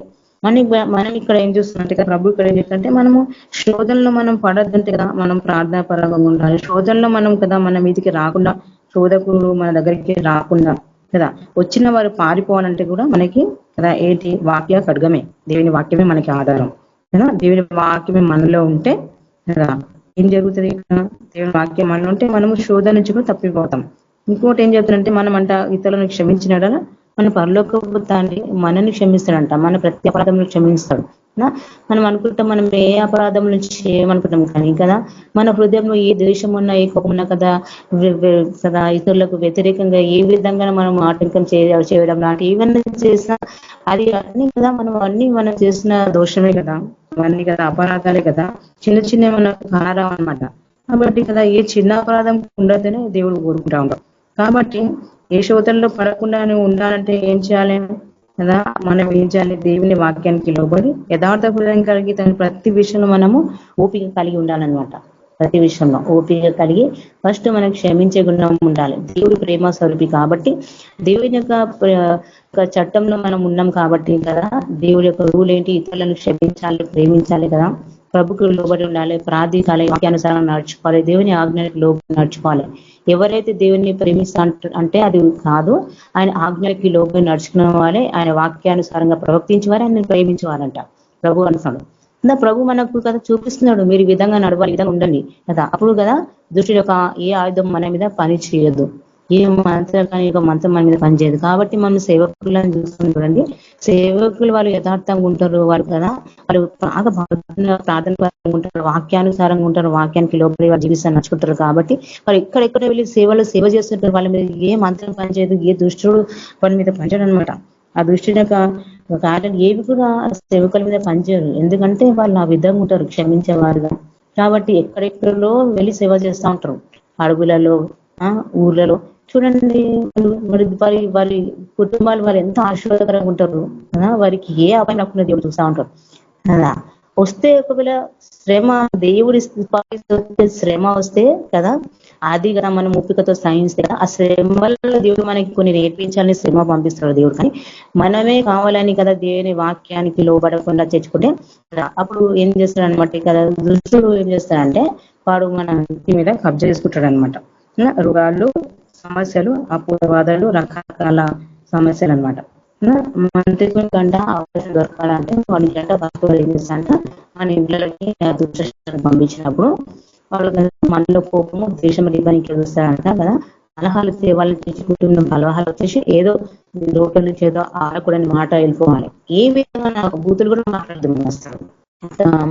మనం ఇక్కడ ఏం చూస్తున్నాంటే కదా, ప్రభు ఇక్కడ ఏం చెప్తుంటే మనము శోధనలో మనం పడద్దంటే కదా మనం ప్రార్థనా పరంగా ఉండాలి. శోధనలో మనం కదా మన మీదికి రాకుండా, శోధకులు మన దగ్గరికి రాకుండా కదా, వచ్చిన వారు పారిపోవాలంటే కూడా మనకి కదా ఏంటి వాక్య ఖడ్గమే, దేవుని వాక్యమే మనకి ఆధారం కదా. దేవుని వాక్యమే మనలో ఉంటే కదా ఏం జరుగుతుంది ఇక్కడ, దేవుని వాక్యం మనలో ఉంటే మనము శోధన నుంచి కూడా తప్పిపోతాం. ఇంకోటి ఏం చెప్తారంటే మనం అంట ఇతరులను క్షమించినాడ మన పరలోకపు తండ్రి మనల్ని క్షమిస్తాడంట, మన ప్రతి అపరాధంలో క్షమిస్తాడు. మనం అనుకుంటాం మనం ఏ అపరాధం నుంచి చేయమనుకుంటాం, కానీ కదా మన హృదయంలో ఏ ద్వేషం ఉన్నా ఏ కోపం ఉన్నా కదా కదా ఇతరులకు వ్యతిరేకంగా ఏ విధంగా మనం ఆటంకం చేయడం లాంటి ఏమన్నా చేసినా అది అన్ని కదా మనం చేసిన దోషమే కదా, అవన్నీ కదా అపరాధాలే కదా, చిన్న చిన్న మనకు కారణం అనమాట. కాబట్టి కదా ఏ చిన్న అపరాధం ఉండదనే దేవుడు కోరుకుంటా ఉంటాం. కాబట్టి ఏ శోధనలో పడకుండా నువ్వు ఉండాలంటే ఏం చేయాలి కదా, మనం ఏం చేయాలి, దేవుని వాక్యానికి లోబడి యథార్థ హృదయం కలిగి తన ప్రతి విషయంలో మనము ఓపిక కలిగి ఉండాలన్నమాట. ప్రతి విషయంలో ఓపిక కలిగి ఫస్ట్ మనం క్షమించే గుణం ఉండాలి. దేవుడి ప్రేమ స్వరూపి కాబట్టి దేవుని యొక్క చట్టంలో మనం ఉన్నాం కాబట్టి కదా, దేవుడి యొక్క రూల్ ఏంటి, ఇతరులను క్షమించాలి, ప్రేమించాలి కదా, ప్రభుకు లోబడి ఉండాలి, ప్రార్థించాలి, వాక్యానుసారం నడుచుకోవాలి, దేవుని ఆజ్ఞలకు లోబడి నడుచుకోవాలి. ఎవరైతే దేవుని ప్రేమిస్తా అంటే అది కాదు, ఆయన ఆజ్ఞలకి లోబడి నడుచుకున్న వాళ్ళే ఆయన వాక్యానుసారంగా ప్రవర్తించే వారే ఆయన ప్రేమించేవారంట ప్రభు అనుసారం. ప్రభు మనకు కదా చూపిస్తున్నాడు, మీరు ఈ విధంగా నడవాలి, విధంగా ఉండండి కదా. అప్పుడు కదా దుష్టుడి యొక్క ఏ ఆయుధం మన మీద పని చేయదు, ఏ మంత్రం కానీ ఒక మంత్రం మన మీద పనిచేయదు. కాబట్టి మనం సేవకులను చూస్తున్నాం చూడండి, సేవకులు వాళ్ళు యథార్థంగా ఉంటారు, వాళ్ళు కదా వాళ్ళు బాగా ప్రార్థన ఉంటారు, వాక్యానుసారంగా ఉంటారు, వాక్యానికి లోపలి వాళ్ళు జీవిస్తాన్ని నచ్చుకుంటారు. కాబట్టి వాళ్ళు ఎక్కడెక్కడ వెళ్ళి సేవ చేస్తుంటారు, వాళ్ళ మీద ఏ మంత్రం పనిచేయదు, ఏ దుష్టుడు వాళ్ళ మీద పనిచేయడం అనమాట. ఆ దృష్టి యొక్క కార్యాలు ఏవి కూడా సేవకుల మీద పనిచేయరు, ఎందుకంటే వాళ్ళు ఆ విధంగా ఉంటారు, క్షమించేవారుగా. కాబట్టి ఎక్కడెక్కడలో వెళ్ళి సేవ చేస్తూ ఉంటారు, అడవులలో ఊర్లలో చూడండి. వారి కుటుంబాలు వారు ఎంత ఆశీర్వాదకరంగా ఉంటారు కదా, వారికి ఏ అపాయం రాకుండా దేవుడు చూస్తూ ఉంటారు కదా. వస్తే ఒకవేళ శ్రమ దేవుడి శ్రమ వస్తే కదా, అది కదా మనం ఓపికతో సహిస్తే కదా, ఆ శ్రమలో దేవుడు మనకి కొన్ని నేర్పించాలని శ్రమ పంపిస్తాడు దేవుడు. కానీ మనమే కావాలని కదా దేవుని వాక్యానికి లోబడకుండా తెచ్చుకుంటే అప్పుడు ఏం చేస్తాడు అనమాట కదా, దుష్టుడు ఏం చేస్తాడంటే వాడు మన ఇంటి మీద కబ్జా చేసుకుంటాడు అనమాట. రోగాలు, సమస్యలు, అపవాదాలు, రకరకాల సమస్యలు అనమాట. మంత్రికుని గంట అవకాశం దొరకాలంటే వాడి గంట భక్తులు ఏం చేస్తారంట మన ఇంట్లోకి దుష్టాన్ని పంపించినప్పుడు వాళ్ళు మనలో కోపము ద్వేషం రీబానికి చూస్తారంట కదా. కలహాలు వాళ్ళు తెచ్చుకుంటున్న కలహాలు వచ్చేసి ఏదో లోపల నుంచి ఏదో ఆడకూడని మాట వెళ్ళిపోవాలి. ఏ విధంగా నాకు బూతులు కూడా మాట్లాడదు వస్తాడు.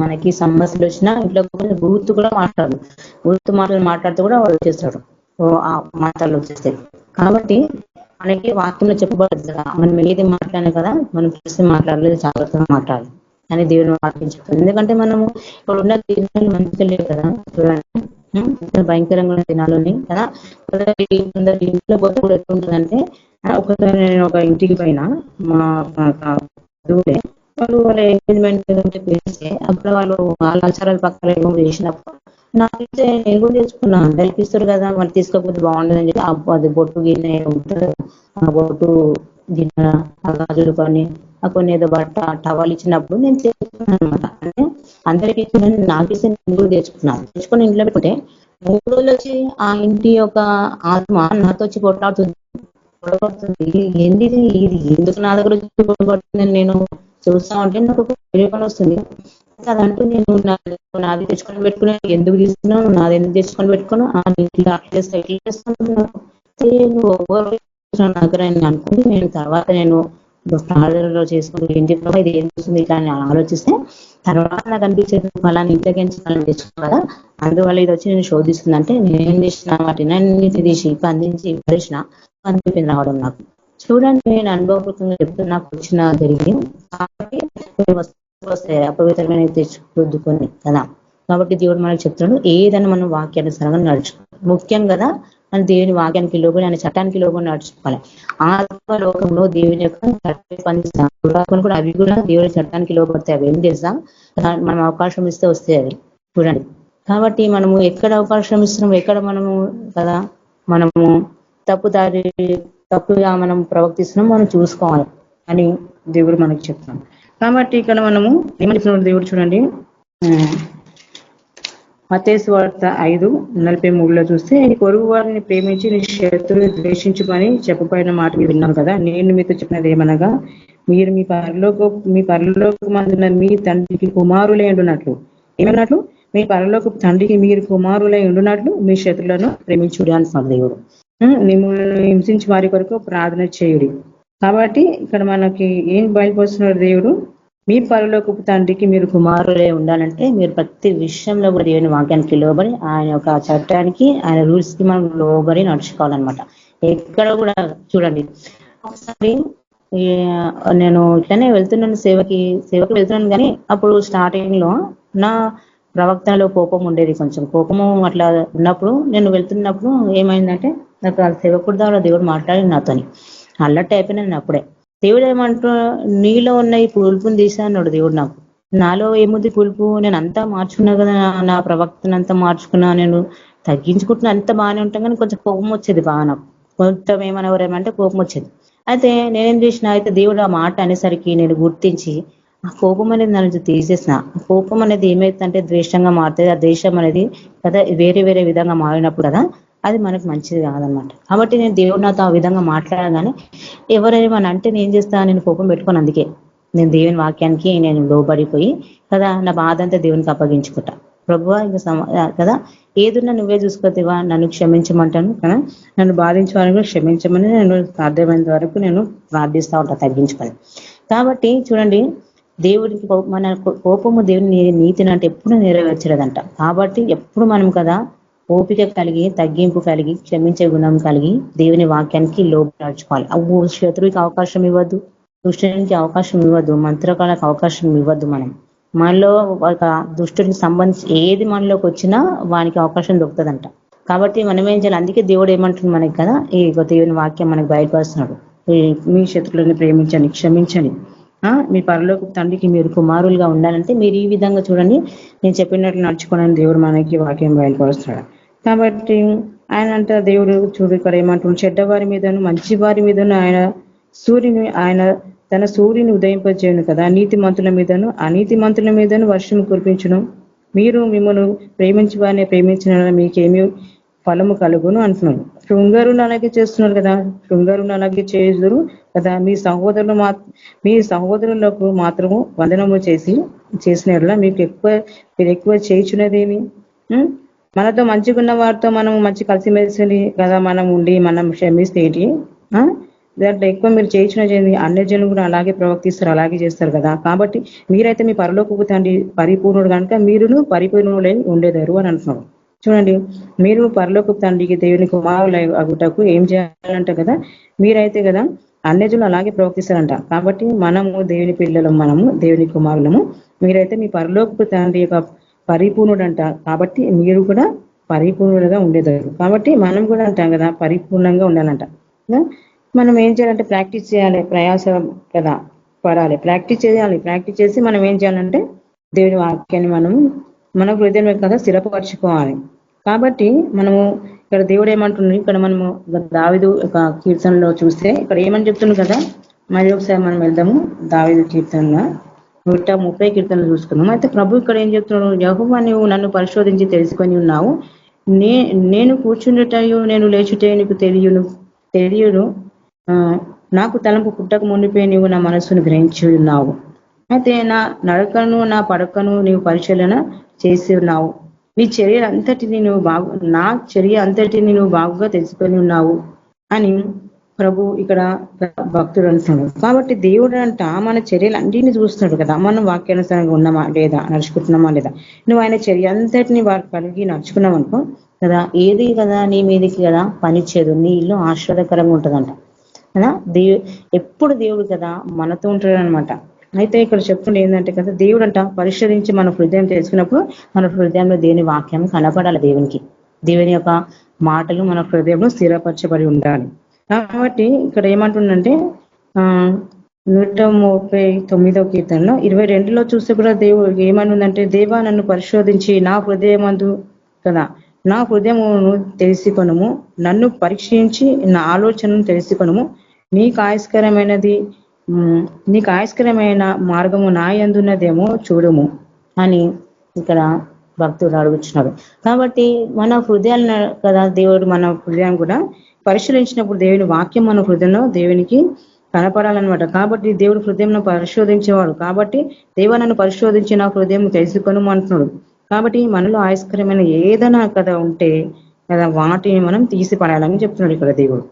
మనకి సమస్యలు వచ్చినా ఇంట్లో బూతు కూడా మాట్లాడదు, బూతు మాటలు మాట్లాడుతూ కూడా వాళ్ళు వచ్చేస్తాడు, ఆ మాటలు వచ్చేస్తాయి. కాబట్టి మనకి వాక్యంలో చెప్పబడదు కదా, మనం ఏది మాట్లాడినా కదా మనం చూసి మాట్లాడలేదు, జాగ్రత్తగా మాట్లాడాలి అని దేవుని వాక్యం చెప్తుంది. ఎందుకంటే మనము ఇప్పుడు ఉన్న దినాలు మంచిగా లేవు కదా, చూడండి భయంకరంగా ఉన్న దినాలని కదా. ఇంట్లో పోతే కూడా ఎట్లుంటుందంటే ఒకసారి నేను ఒక ఇంటికి పైన మా వాళ్ళ ఎంగేజ్మెంట్ పిలిస్తే అప్పుడు వాళ్ళ ఆచారాల పక్కన చేసినప్పుడు నాకైతే నేను కూడా తెచ్చుకున్నాను. అందరికి ఇస్తారు కదా, మరి తీసుకోకపోతే బాగుండదని చెప్పి అది బొట్టు గిన్నె ఉంటుంది, ఆ బొట్టు గిన్నె ఆ గాజులు కొన్ని ఏదో బట్ట టవాలు ఇచ్చినప్పుడు నేను తెచ్చుకున్నాను అనమాట. అంటే అందరికి ఇచ్చిన నాకు ఇస్తే నేను కూడా తెచ్చుకుని ఇంట్లో పెట్టుకుంటే 3 రోజులు వచ్చి ఆ ఇంటి యొక్క ఆత్మ నాతో వచ్చి కొట్లాడుతుంది. ఏంది ఇది ఎందుకు నా దగ్గర గొడవపడుతుందని నేను చూస్తా ఉంటే నాకు ఒక ప్రేరణ వస్తుంది. అదంటూ నేను నాది తెచ్చుకొని పెట్టుకున్నా, ఎందుకు తీసుకున్నాను, నాది ఎందుకు తెచ్చుకొని పెట్టుకున్నా, ఇట్లా దగ్గర అనుకుంటే నేను తర్వాత నేను ప్రార్థనలో చేసుకుంటూ ఏంటి ప్రభావ ఇది ఏం చూస్తుంది ఇట్లా అని ఆలోచిస్తే తర్వాత నాకు అనిపించేది ఫలాన్ని ఇంతకించాలని తెచ్చుకోవాలా, అందువల్ల ఇది వచ్చి నేను శోధిస్తుందంటే నేనేం చేసిన వాటిని అన్ని తీసి అందించి పరిచిన అనిపించింది రావడం నాకు. చూడండి, నేను అనుభవపూర్వకంగా చెప్తున్నా, నాకు వచ్చిన జరిగింది. కాబట్టి వస్తాయి అపవిత్రమైన తెచ్చుకొద్దుకొని కదా. కాబట్టి దేవుడు మనకు చెప్తున్నాడు ఏదైనా మనం వాక్యానుసారంగా నడుచుకోవాలి. ముఖ్యం కదా, మన దేవుని వాక్యానికి లోబడి ఆయన చట్టానికి లోబడి నడుచుకోవాలి. ఆత్మలోకంలో దేవుని యొక్క పనిస్తాను కూడా అవి కూడా దేవుని చట్టానికి లోబడతాయి. అవి ఏం తెలుసా, మనం అవకాశం ఇస్తే వస్తాయి అవి. చూడండి, కాబట్టి మనము ఎక్కడ అవకాశం ఇస్తున్నాము, ఎక్కడ మనము కదా మనము తప్పుగా మనం ప్రవర్తిస్తున్నాం మనం చూసుకోవాలి అని దేవుడు మనకు చెప్తున్నాం. కాబట్టి ఇక్కడ మనము ఏమనుకున్నాడు దేవుడు చూడండి, మత్తయి సువార్త 5:43 చూస్తే పొరుగు వారిని ప్రేమించి నీ శత్రువుని ద్వేషించుమని చెప్పబడిన మాట మీరు విన్నాం కదా. నేను మీతో చెప్పినది ఏమనగా మీరు మీ పరలోకమందున్న మీ తండ్రికి కుమారులై ఉండునట్లు, ఏమన్నట్లు మీ పరలోక తండ్రికి మీరు కుమారులై ఉండునట్లు మీ శత్రులను ప్రేమించుడి అంటున్నాడు దేవుడు. మిమ్మల్ని హింసించి వారి కొరకు ప్రార్థన చేయుడి. కాబట్టి ఇక్కడ మనకి ఏం బయలుపరుస్తున్నాడు దేవుడు, మీ పరలోకపు తండ్రికి మీరు కుమారులే ఉండాలంటే మీరు ప్రతి విషయంలో కూడా దేవుని వాక్యానికి లోబడి ఆయన యొక్క చట్టానికి ఆయన రూల్స్ కి మనం లోబడి నడుచుకోవాలన్నమాట. ఎక్కడ కూడా చూడండి, ఒకసారి నేను ఇట్లనే వెళ్తున్నాను సేవకి వెళ్తున్నాను, కానీ అప్పుడు స్టార్టింగ్ లో నా ప్రవక్తనలో కోపం ఉండేది, కొంచెం కోపము అట్లా ఉన్నప్పుడు నేను వెళ్తున్నప్పుడు ఏమైందంటే నాకు ఆ సేవకుడు ద్వారా దేవుడు మాట్లాడి నాతోని అల్లట్టు అయిపోయినాను. అప్పుడే దేవుడు ఏమంటూ నీలో ఉన్న ఈ పులుపుని తీసా అన్నాడు దేవుడు. నాకు నాలో ఏముంది పులుపు, నేను అంతా మార్చుకున్నా కదా, నా ప్రవక్తను అంతా మార్చుకున్నా, నేను తగ్గించుకుంటున్నా, అంత బాగానే ఉంటాం, కానీ కొంచెం కోపం వచ్చేది బాగా. నాకు కొంచెం ఏమనేవారేమంటే కోపం వచ్చేది. అయితే నేనేం చేసిన, అయితే దేవుడు ఆ మాట అనేసరికి నేను గుర్తించి ఆ కోపం అనేది నా నుంచి తీసేసిన. ఆ కోపం అనేది ఏమైతుందంటే ద్వేషంగా మారుతుంది. ఆ ద్వేషం అనేది కదా వేరే వేరే విధంగా మారినప్పుడు కదా అది మనకు మంచిది కాదనమాట. కాబట్టి నేను దేవుడు నాతో ఆ విధంగా మాట్లాడగానే ఎవరేమని అంటే నేను చేస్తా, నేను కోపం పెట్టుకోను. అందుకే నేను దేవుని వాక్యానికి నేను లోబడిపోయి కదా నా బాధ అంతా దేవునికి అప్పగించుకుంటా. ప్రభువా ఇంకా కదా ఏదున్నా నువ్వే చూసుకోతివా, నన్ను క్షమించమంటాను కదా, నన్ను బాధించే వారిని కూడా క్షమించమని నేను సాధ్యమైనంత వరకు నేను ప్రార్థిస్తూ ఉంటా తగ్గించుకొని. కాబట్టి చూడండి, దేవుడికి మన కోపము దేవుని నీతిని అంటే ఎప్పుడు నెరవేర్చలేదంట. కాబట్టి ఎప్పుడు మనం కదా ఓపిక కలిగి, తగ్గింపు కలిగి, క్షమించే గుణం కలిగి దేవుని వాక్యానికి లోబడి నడుచుకోవాలి. శత్రువుకి అవకాశం ఇవ్వద్దు, దుష్టునికి అవకాశం ఇవ్వద్దు, మంత్రకాలకు అవకాశం ఇవ్వద్దు. మనలో ఒక దుష్టునికి సంబంధించి ఏది మనలోకి వచ్చినా వానికి అవకాశం దొరుకుతుందంట. కాబట్టి మనం ఏం చేయాలి, అందుకే దేవుడు ఏమంటుంది మనకి కదా, ఈ దేవుని వాక్యం మనకు బయటపరుస్తున్నాడు, మీ శత్రువులను ప్రేమించండి, క్షమించండి, మీ పరలోక తండ్రికి మీరు కుమారులుగా ఉండాలంటే మీరు ఈ విధంగా చూడండి, నేను చెప్పినట్లు నడుచుకోవడానికి దేవుడు మనకి వాక్యం బయలుపరుస్తున్నాడు. కాబట్టి ఆయన అంటే దేవుడు చూడు ఇక్కడ ఏమంటున్నాడు, చెడ్డవారి మీదను మంచి వారి మీదను ఆయన తన సూర్యుని ఉదయింపజేయను కదా, నీతి మంతుల మీదను అనీతి మంతుల మీదను వర్షం కురిపించను, మీరు మిమ్మల్ని ప్రేమించి వారిని ప్రేమించిన మీకేమీ ఫలము కలుగును అంటున్నాడు. శృంగారుని అలాగే చేస్తున్నారు కదా, శృంగారుని అలాగే చేయుదురు కదా, మీ సహోదరులకు మాత్రము వందనము చేసిన మీరు ఎక్కువ చేయించున్నదేమి, మనతో మంచిగా ఉన్న వారితో మనం మంచి కలిసిమెలిసి కదా మనం ఉండి మనం క్షమిస్తే ఏంటి, దాంట్లో ఎక్కువ మీరు చేయించినది అన్య జనులు కూడా అలాగే ప్రవర్తిస్తారు, అలాగే చేస్తారు కదా. కాబట్టి మీరైతే మీ పరలోకపు తండ్రి పరిపూర్ణుడు కనుక మీరును పరిపూర్ణులై ఉండేదారు అని అంటున్నాడు. చూడండి, మీరు పరలోకపు తండ్రికి దేవుని కుమారుల అగుటకు ఏం చేయాలంట కదా, మీరైతే కదా అన్యజనులు అలాగే ప్రవర్తిస్తారంట. కాబట్టి మనము దేవుని పిల్లలం, మనము దేవుని కుమారులము, మీరైతే మీ పరలోకపు తండ్రి యొక్క పరిపూర్ణుడు అంట. కాబట్టి మీరు కూడా పరిపూర్ణులుగా ఉండేదారు. కాబట్టి మనం కూడా అంటాం కదా పరిపూర్ణంగా ఉండాలంట. మనం ఏం చేయాలంటే ప్రాక్టీస్ చేయాలి, ప్రయాస కదా,
పడాలి, ప్రాక్టీస్ చేయాలి. ప్రాక్టీస్ చేసి మనం ఏం చేయాలంటే దేవుని వాక్యాన్ని మనం మన హృదయం కదా స్థిరపరచుకోవాలి. కాబట్టి మనము ఇక్కడ దేవుడు ఏమంటున్నాడు, ఇక్కడ మనము దావీదు ఒక కీర్తనలో చూస్తే ఇక్కడ ఏమని చెప్తున్నాడు కదా, మరి ఒకసారి మనం వెళ్దాము దావీదు కీర్తనలో 130 కీర్తనలు చూసుకున్నాం. అయితే ప్రభు ఇక్కడ ఏం చెప్తున్నాడు, యెహోవా నీవు నన్ను పరిశోధించి తెలుసుకొని ఉన్నావు, నేను కూర్చుండుటయు నేను లేచుటయు నీకు తెలియను, నాకు తలంపు పుట్టక మునిపే నీవు నా మనస్సును గ్రహించి ఉన్నావు. అయితే నా నడకను నా పడకను నీవు పరిశీలన చేసి ఉన్నావు, నా చర్య అంతటిని నువ్వు బాగుగా తెలుసుకొని ఉన్నావు అని ప్రభు ఇక్కడ భక్తుడు అంటున్నాడు. కాబట్టి దేవుడు అంట మన చర్యలు అన్నింటినీ చూస్తున్నాడు కదా, మనం వాక్యానుసారంగా ఉన్నామా లేదా, నడుచుకుంటున్నామా లేదా. నువ్వు ఆయన చర్య అంతటిని వారు కలిగి నడుచుకున్నావు అనుకో కదా, ఏది కదా నీ మీదకి కదా పనిచేయదు, నీ ఇల్లు ఆశ్వాదకరంగా ఉంటుందంట కదా. ఎప్పుడు దేవుడు కదా మనతో ఉంటాడు అనమాట. అయితే ఇక్కడ చెప్తుండే ఏంటంటే కదా, దేవుడు అంట పరిశోధించి మన హృదయం తెలుసుకున్నప్పుడు మన హృదయంలో దేవుని వాక్యం కనపడాలి, దేవుని యొక్క మాటలు మన హృదయంలో స్థిరపరచబడి ఉండాలి. కాబట్టి ఇక్కడ ఏమంటుందంటే 139వ కీర్తనలో 22లో చూస్తే కూడా దేవుడు ఏమనుందంటే, దేవా నన్ను పరిశోధించి నా హృదయమందు కదా నా హృదయమును తెలుసుకొనుము, నన్ను పరీక్షించి నా ఆలోచనను తెలుసుకొనుము, నీకు ఆయస్కరమైన మార్గము నా యందున్నదేమో చూడుము అని ఇక్కడ భక్తుడు అడుగుతున్నాడు. కాబట్టి మన హృదయాలను కదా దేవుడు మన హృదయం కూడా పరిశీలించినప్పుడు దేవుని వాక్యం మన హృదయంలో దేవునికి కనపడాలన్నమాట. కాబట్టి దేవుడు హృదయంను పరిశోధించేవాడు. కాబట్టి దేవా నన్ను పరిశోధించి నా హృదయం తెలుసుకొను అంటున్నాడు. కాబట్టి మనలో ఆయస్కరమైన ఏదైనా కదా ఉంటే కదా వాటిని మనం తీసి పడాలని చెప్తున్నాడు ఇక్కడ దేవుడు.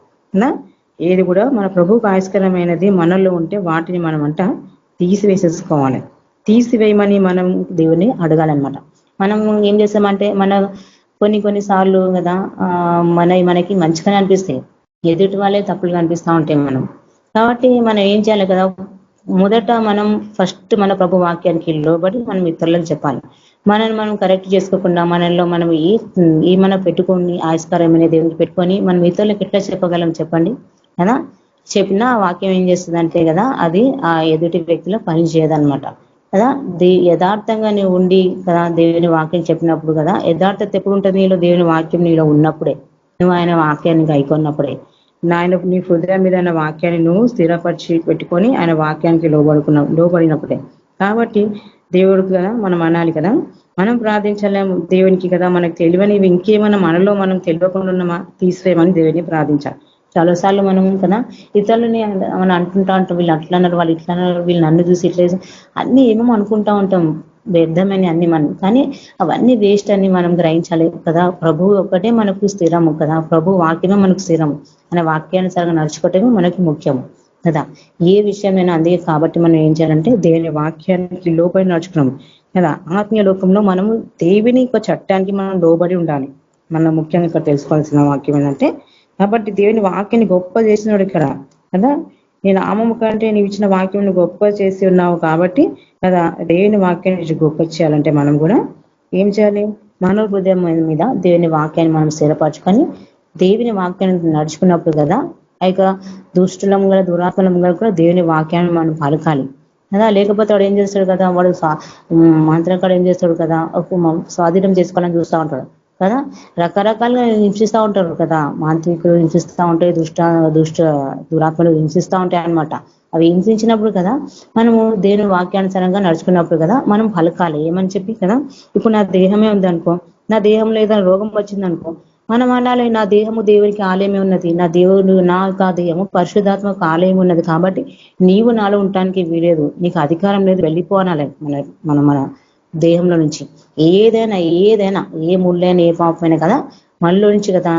ఏది కూడా మన ప్రభువుకు ఆయస్కరమైనది మనలో ఉంటే వాటిని మనం అంట తీసివేసేసుకోవాలి. తీసివేయమని మనం దేవుని అడగాలన్నమాట. మనం ఏం చేస్తామంటే కొన్నిసార్లు కదా మనకి మంచిగానే అనిపిస్తాయి, ఎదుటి వాళ్ళే తప్పులుగా అనిపిస్తూ ఉంటాయి మనం. కాబట్టి మనం ఏం చేయాలి కదా, మొదట మనం ఫస్ట్ మన ప్రభు వాక్యానికి లోబడి మనం ఇతరులకు చెప్పాలి. మనల్ని మనం కరెక్ట్ చేసుకోకుండా మనలో మనం మనం పెట్టుకొని ఆయస్కరమైన దేవునికి పెట్టుకొని మనం ఇతరులకు ఎట్లా చెప్పగలం చెప్పండి కదా. చెప్పినా వాక్యం ఏం చేస్తుంది అంటే కదా, అది ఆ ఎదుటి వ్యక్తిలో పని చేయదనమాట కదా. యథార్థంగా నువ్వు ఉండి కదా దేవుని వాక్యం చెప్పినప్పుడు కదా, యథార్థత ఎప్పుడు ఉంటుంది నీలో, దేవుని వాక్యం నీలో ఉన్నప్పుడే, నువ్వు ఆయన వాక్యాన్ని గైకొన్నప్పుడే, నీ హృదయం మీద ఆయన వాక్యాన్ని నువ్వు స్థిరపరిచి పెట్టుకొని ఆయన వాక్యానికి లోబడినప్పుడే. కాబట్టి దేవుడు కదా మనం అనాలి కదా, మనం ప్రార్థించలేము దేవునికి కదా, మనకు తెలియనివి ఇంకేమైనా మనలో మనం తెలియకుండా ఉన్నామా తీసివేయమని దేవుని ప్రార్థించాలి. చాలాసార్లు మనం కదా ఇతరులని మనం అంటుంటా ఉంటాం, వీళ్ళు అట్లా అన్నారు, వాళ్ళు ఇట్లా అన్నారు, వీళ్ళు నన్ను చూసి ఇట్లా అన్ని ఏమేమో అనుకుంటా ఉంటాం, వ్యర్థమని అన్ని మనం. కానీ అవన్నీ వేస్ట్ అని మనం గ్రహించాలి కదా. ప్రభు ఒక్కటే మనకు స్థిరము కదా, ప్రభు వాక్యమే మనకు స్థిరము, మన వాక్యానుసారంగా నడుచుకోవటమే మనకి ముఖ్యము కదా. ఏ విషయమైనా అందుకే కాబట్టి మనం ఏం చేయాలంటే దేవుని వాక్యానికి లోబడి నడుచుకున్నాము కదా. ఆత్మీయ లోకంలో మనము దేవుని యొక్క చట్టానికి మనం లోబడి ఉండాలి. మనం ముఖ్యంగా ఇక్కడ తెలుసుకోవాల్సిన వాక్యం ఏంటంటే, కాబట్టి దేవుని వాక్యాన్ని గొప్ప చేసినాడు ఇక్కడ కదా. నేను ఆమము కంటే నీవు ఇచ్చిన వాక్యం గొప్ప చేసి ఉన్నావు కాబట్టి కదా, దేవుని వాక్యాన్ని గొప్ప చేయాలంటే మనం కూడా ఏం చేయాలి, మన హృదయం మీద దేవుని వాక్యాన్ని మనం స్థిరపరచుకొని దేవుని వాక్యాన్ని నడుచుకున్నప్పుడు కదా, ఇక దుష్టులం గల దురాత్మలం గల కూడా దేవుని వాక్యాన్ని మనం పలకాలి కదా. లేకపోతే వాడు ఏం చేస్తాడు కదా, వాడు మంత్రకాడు ఏం చేస్తాడు కదా, స్వాధీనం చేసుకోవాలని చూస్తూ ఉంటాడు కదా. రకరకాలుగా హింసిస్తూ ఉంటారు కదా, మాంత్రికులు హింసిస్తూ ఉంటాయి, దురాత్మలు హింసిస్తూ ఉంటాయి అనమాట. అవి హింసించినప్పుడు కదా మనము దేవుని వాక్యానుసారంగా నడుచుకున్నప్పుడు కదా మనం పలకాలి ఏమని చెప్పి కదా. ఇప్పుడు నా దేహమే ఉందనుకో, నా దేహంలో ఏదైనా రోగం వచ్చిందనుకో, మనం అనాలి నా దేహము దేవునికి ఆలయమే ఉన్నది, నా దేవుడు నా దేహము పరిశుద్ధాత్మకు ఆలయం ఉన్నది, కాబట్టి నీవు నాలో ఉండటానికి వీలేదు, నీకు అధికారం లేదు, వెళ్ళిపోనాలి మన దేహంలో నుంచి. ఏదైనా ఏ ముళ్ళైనా ఏ పాపమైనా కదా మనలో నుంచి కదా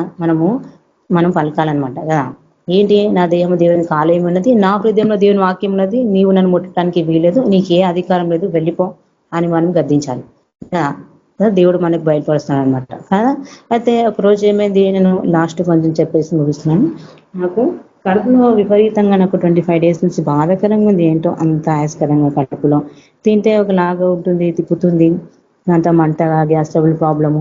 మనం పలకాలన్నమాట కదా. ఏంటి, నా దేహము దేవునికి ఆలయం ఉన్నది, నా హృదయంలో దేవుని వాక్యం ఉన్నది, నీవు నన్ను ముట్టడానికి వీలేదు, నీకు ఏ అధికారం లేదు, వెళ్ళిపో అని మనం గద్దించాలి కదా. దేవుడు మనకు బయటపరుస్తున్నాడు అనమాట కదా. అయితే ఒకరోజు ఏమైంది, నేను లాస్ట్ కొంచెం చెప్పేసి ముగిస్తున్నాను. నాకు కడుపులో విపరీతంగా నాకు 25 days నుంచి బాధాకరంగా ఉంది, ఏంటో అంత ఆయాస్కరంగా కడుపులో తింటే ఒకలాగా ఉంటుంది, తిప్పుతుంది, అంత మంటగా, గ్యాస్ ట్రబుల్ ప్రాబ్లము,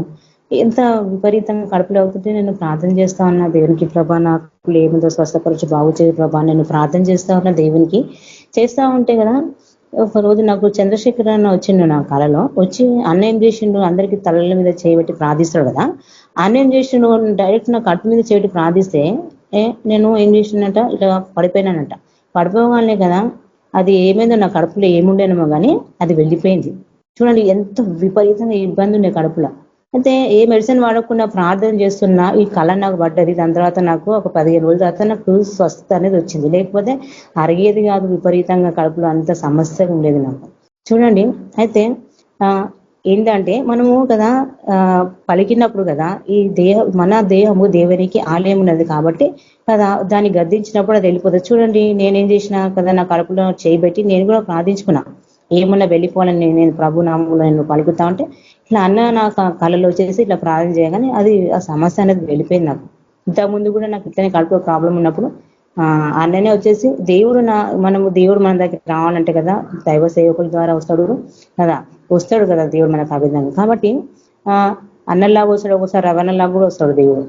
ఎంత విపరీతంగా కడుపులో అవుతుంటే నేను ప్రార్థన చేస్తా ఉన్నా దేవునికి, ప్రభా నాకు ఏముందో స్వస్థపరిచి బాగు చేయ ప్రభా, నేను ప్రార్థన చేస్తా ఉన్నా దేవునికి,
చేస్తా ఉంటే కదా ఒక రోజు నాకు చంద్రశేఖర్ అన్న వచ్చిండు నా కళలో వచ్చి అన్న ఏం చేసిండు, అందరికీ తలల మీద చేయబెట్టి ప్రార్థిస్తాడు కదా, అన్న ఏం చేసిండు డైరెక్ట్ నా కడుపు మీద చేయబెట్టి ప్రార్థిస్తే నేను ఏం చేసిందంట ఇట్లా పడిపోయినానంట. పడిపోగానే కదా అది ఏమైందో నా కడుపులో ఏముండేనమో కానీ అది వెళ్ళిపోయింది. చూడండి ఎంత విపరీతంగా ఇబ్బంది ఉండే కడుపులో. అయితే ఏ మెడిసిన్ వాడకుండా ప్రార్థన చేస్తున్నా ఈ కళ నాకు పడ్డది. దాని తర్వాత నాకు ఒక 15 రోజుల తర్వాత నాకు స్వస్థత అనేది వచ్చింది. లేకపోతే అరిగేది కాదు, విపరీతంగా కడుపులో అంత సమస్య ఉండేది నాకు. చూడండి అయితే ఏంటంటే మనము కదా పలికినప్పుడు కదా ఈ మన దేహము దేవునికి ఆలయం ఉన్నది కాబట్టి కదా దాన్ని గద్దించినప్పుడు అది వెళ్ళిపోతుంది. చూడండి నేనేం చేసినా కదా నా కడుపులో చేయబెట్టి నేను కూడా ప్రార్థించుకున్నా, ఏమన్నా వెళ్ళిపోవాలని నేను ప్రభు నామంలో నేను పలుకుతా ఉంటే ఇట్లా అన్న నాకు కళలో వచ్చేసి ఇట్లా ప్రార్థన చేయగానే అది ఆ సమస్య అనేది వెళ్ళిపోయింది. నాకు ఇంతకుముందు కూడా నాకు ఇట్లనే కడుపులో ప్రాబ్లం ఉన్నప్పుడు అన్ననే వచ్చేసి దేవుడు దేవుడు మన దగ్గర రావాలంటే కదా దైవ సేవకుల ద్వారా వస్తాడు కదా దేవుడు మనకు ఆ విధంగా. కాబట్టి అన్నల్లాగా వస్తాడు, ఒకసారి రవణల్లాగా కూడా వస్తాడు దేవుడు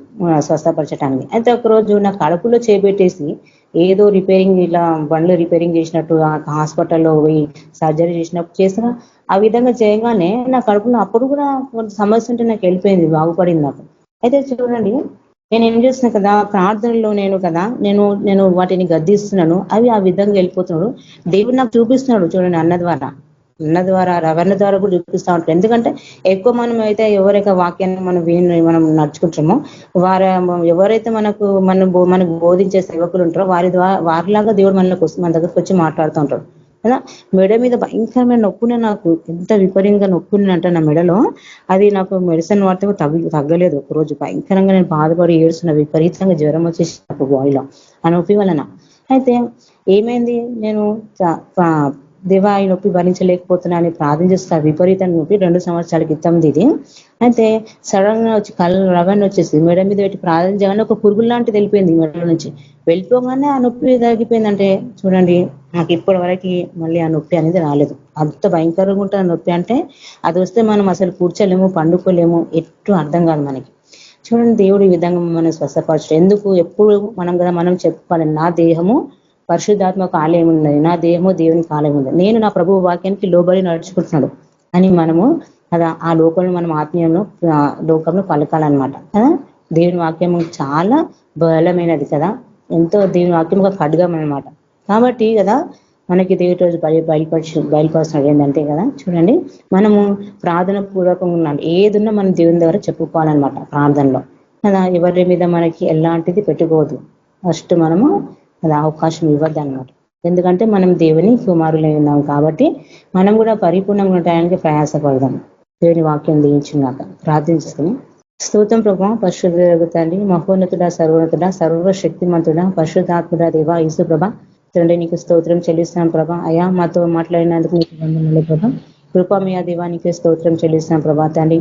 స్వస్థపరచడానికి. అయితే ఒకరోజు నా కడుపులో చేపెట్టేసి ఏదో రిపేరింగ్ ఇలా బండ్లు రిపేరింగ్ చేసినట్టు హాస్పిటల్లో పోయి సర్జరీ చేసినప్పుడు చేసిన ఆ విధంగా చేయగానే నా కడుపులో అప్పుడు కూడా సమస్య ఉంటే నాకు వెళ్ళిపోయింది, బాగుపడింది నాకు. అయితే చూడండి నేను ఏం చేస్తున్నా కదా ప్రార్థనలో నేను వాటిని గద్దిస్తున్నాను, అవి ఆ విధంగా వెళ్ళిపోతున్నాడు. దేవుడు నాకు చూపిస్తున్నాడు చూడండి అన్న ద్వారా రవణ ద్వారా కూడా చూపిస్తూ ఉంటారు. ఎందుకంటే ఎక్కువ మనం అయితే ఎవరైతే వాక్యాన్ని మనం నడుచుకుంటామో ఎవరైతే మనకు బోధించే సేవకులు ఉంటారో వారిలాగా దేవుడు మన దగ్గరకు వచ్చి మాట్లాడుతూ ఉంటాడు కదా. మెడ మీద భయంకరమైన నొప్పునే, నాకు ఎంత విపరీతంగా నొప్పునంటే నా మెడలో అది నాకు మెడిసిన్ వాడితే తగ్గలేదు. ఒక రోజు భయంకరంగా నేను బాధపడి ఏడుస్తున్న, విపరీతంగా జ్వరం వచ్చేసి నాకు బాయిలో ఆ నొప్పి వలన. అయితే ఏమైంది, నేను దేవా ఈ నొప్పి భరించలేకపోతున్నా అని ప్రార్థన చేస్తా. విపరీతంగా నొప్పి 2 సంవత్సరాల క్రితం ఇది. అయితే సడన్ గా వచ్చి రవణ వచ్చేసి మెడ మీద పెట్టి ప్రార్థన చేయగానే ఒక పురుగు లాంటిది వెళ్ళిపోయింది మెడ నుంచి. వెళ్ళిపోగానే ఆ నొప్పి తగ్గిపోయిందంటే చూడండి నాకు ఇప్పటి వరకు మళ్ళీ ఆ నొప్పి అనేది రాలేదు. అంత భయంకరంగా ఉంటుంది నొప్పి అంటే అది వస్తే మనం అసలు కూర్చోలేము, పండుకోలేము, ఎట్టు అర్థం కాదు మనకి. చూడండి దేవుడు ఈ విధంగా మనం స్వస్థపరచడం ఎందుకు, ఎప్పుడు మనం చెప్పుకోవాలి నా దేహము పరిశుద్ధాత్మక ఆలయం ఉన్నది, నా దేహము దేవునికి ఆలయం ఉంది, నేను నా ప్రభు వాక్యానికి లోబడి నడుచుకుంటున్నాడు అని మనము కదా ఆ లోకంలో మనం లోకంలో పలకాలన్నమాట కదా. దేవుని వాక్యం చాలా బలమైనది కదా, ఎంతో దేవుని వాక్యం ఒక ఖడ్గం అనమాట. కాబట్టి కదా మనకి దేవుడి రోజు బయలుపరుస్తున్నాడు ఏంటంటే కదా చూడండి మనము ప్రార్థన పూర్వకంగా ఉండాలి. ఏదున్నా మనం దేవుని ద్వారా చెప్పుకోవాలన్నమాట ప్రార్థనలో కదా. ఎవరి మీద మనకి ఎలాంటిది పెట్టుకోవద్దు, ఫస్ట్ మనము అది అవకాశం ఇవ్వద్దు అన్నమాట. ఎందుకంటే మనం దేవుని కుమారులై ఉన్నాం కాబట్టి మనం కూడా పరిపూర్ణంగా ఉండటానికి ప్రయాసపడదాం. దేవుని వాక్యం దీయించున్నాక ప్రార్థించుకుని స్తోత్రం ప్రభా, పరిశుద్ధ తండ్రి, మహోన్నతుడ, సర్వోన్నతుడ, సర్వశక్తిమంతుడ, పరిశుద్ధాత్ముడ దేవా యేసు ప్రభా తండ్రి నీకు స్తోత్రం చెల్లిస్తున్నాం ప్రభా. అయా మాతో మాట్లాడినందుకు నీకు వందనాలు ప్రభా. కృప మీ దేవానికి స్తోత్రం చెల్లిస్తున్నాం ప్రభా. తండ్రి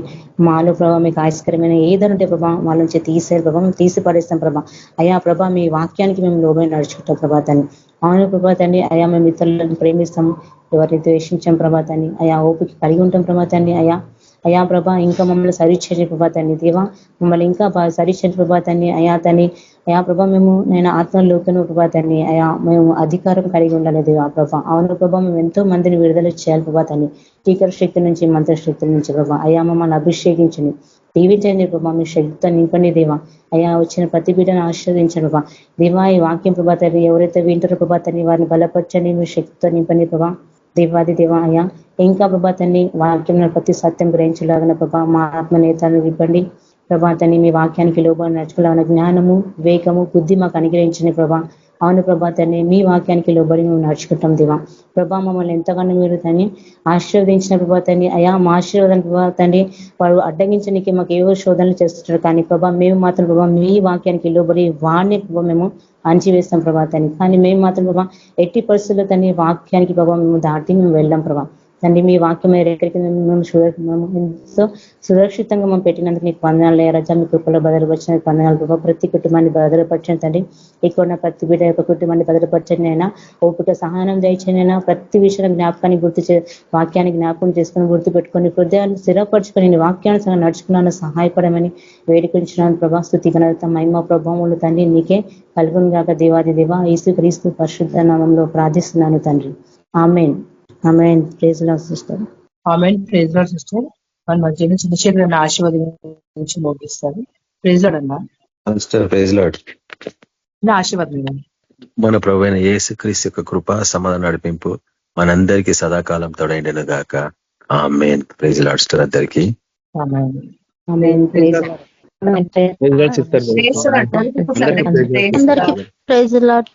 మాలో ప్రభా మీకు ఆశ్చర్యమైన ఏదనంటే ప్రభా వాళ్ళ నుంచి తీసేరు ప్రభా, మేము తీసి పడేస్తాం ప్రభా. అయా ప్రభా మీ వాక్యానికి మేము లోబడి నడుచుకుంటాం ప్రభా తండ్రి. అవును ప్రభా తండ్రి, అయా మేము ఇతరులను ప్రేమిస్తాం, ఎవరిని ద్వేషించాం ప్రభా తండ్రి. అయా ఓపిక కలిగి ఉంటాం ప్రభా తండ్రి. అయా ప్రభా ఇంకా మమ్మల్ని సరిచేయండి ప్రభా తండ్రి. దేవా మమ్మల్ని ఇంకా సరిచేయండి ప్రభా తండ్రి. అయా ప్రభా మేము నేను ఆత్మలోకను ప్రభా తండ్రి. మేము అధికారం కలిగి ఉండాలి దేవా ప్రభా. అవును ప్రభా మేము ఎంతో మందిని విడుదల చేయాలి ప్రభా తండ్రి, టీకర శక్తి నుంచి మంత్రశక్తుల నుంచి ప్రభా. అయా మమ్మల్ని అభిషేకించండి, దీవించండి ప్రభా, మీ శక్తితో నింపండి దేవా. అయా వచ్చిన ప్రతి బిడ్డను ఆశీర్వదించండి ప్రభా. దేవా ఈ వాక్యం ప్రభా తండ్రి ఎవరైతే వింటారో ప్రభా తండ్రి వారిని బలపరచండి, మీ శక్తితో నింపండి ప్రభా. దేవాది దేవా అయ్యా ఇంకా ప్రభా తండ్రి వాక్యం ప్రతి సత్యం గ్రహించలాగిన ప్రభా మా ఆత్మ నేతలను ఇవ్వండి ప్రభా తండ్రి. మీ వాక్యానికి లోబడి నడుచుకోవాలన్న జ్ఞానము, వివేకము, బుద్ధి మాకు అనుగ్రహించండి ప్రభా. అవును ప్రభా తండ్రి మీ వాక్యానికి లోబడి మేము నడుచుకుంటాం దేవా ప్రభా. మమ్మల్ని ఎంతగానో మీరు దాన్ని ఆశీర్వదించిన ప్రభా తండ్రి. అయా మా ఆశీర్వాదం ప్రభా తండ్రి వాడు అడ్డగించడానికి మాకు ఏవో శోధనలు చేస్తుంటారు, కానీ ప్రభా మేము మాత్రం ప్రభా మీ వాక్యానికి లోబడి వాడిని ప్రభా మేము అణచివేస్తాం ప్రభా తండ్రి. కానీ మేము మాత్రం ప్రభా ఎట్టి పరిస్థితుల్లో తండ్రి వాక్యానికి ప్రభా మేము దాటి మేము వెళ్ళాం ప్రభా. తండ్రి మీ వాక్యం ఎక్కడికి మేము సురక్షితంగా మేము పెట్టినందుకు నీకు వందనాలు రాజా. మీ కృపలో భద్రపరిచిన వందనాలు ప్రభావ. ప్రతి కుటుంబాన్ని భద్రపరచండి తండ్రి. ఇక్కడ ప్రతి బిడ్డ యొక్క కుటుంబాన్ని భద్రపరచండి అయినా ఓపిక సహనం దయచేనైనా ప్రతి విషయాన్ని జ్ఞాపకాన్ని వాక్యాన్ని జ్ఞాపకం చేసుకొని గుర్తు పెట్టుకొని హృదయాన్ని స్థిరపరచుకొని నీ వాక్యాన్ని నడుచుకున్నాను సహాయపడమని వేడుకొంచున్నాను ప్రభా. స్తుతి ఘనత మహిమ ప్రభావములు తండ్రి నీకే కలుగును గాక దేవాది దేవ. యేసు క్రీస్తు పరిశుద్ధ నామంలో ప్రార్థిస్తున్నాను తండ్రి. Amen. Amen. Praise lord sister.
Amen. Praise lord sister. మన మధ్యలో చంద్రశేఖర్ ఆశీర్వాదించి మోగిస్తారు. ప్రైజ్ లార్డ్ అన్నా.
Praise lord.
ఆశీర్వాదం.
మన ప్రభువైన యేసు క్రీస్తు యొక్క కృప సమాధాన నడిపింపు మనందరికీ సదాకాలం తోడైండును గాక. ఆమేన్. ప్రైజ్ లార్డ్ సిస్టర్ అందరికీ.
ఆమేన్.
ఆమేన్. ప్రైజ్
అందరికీ ప్రైజ్ లార్డ్.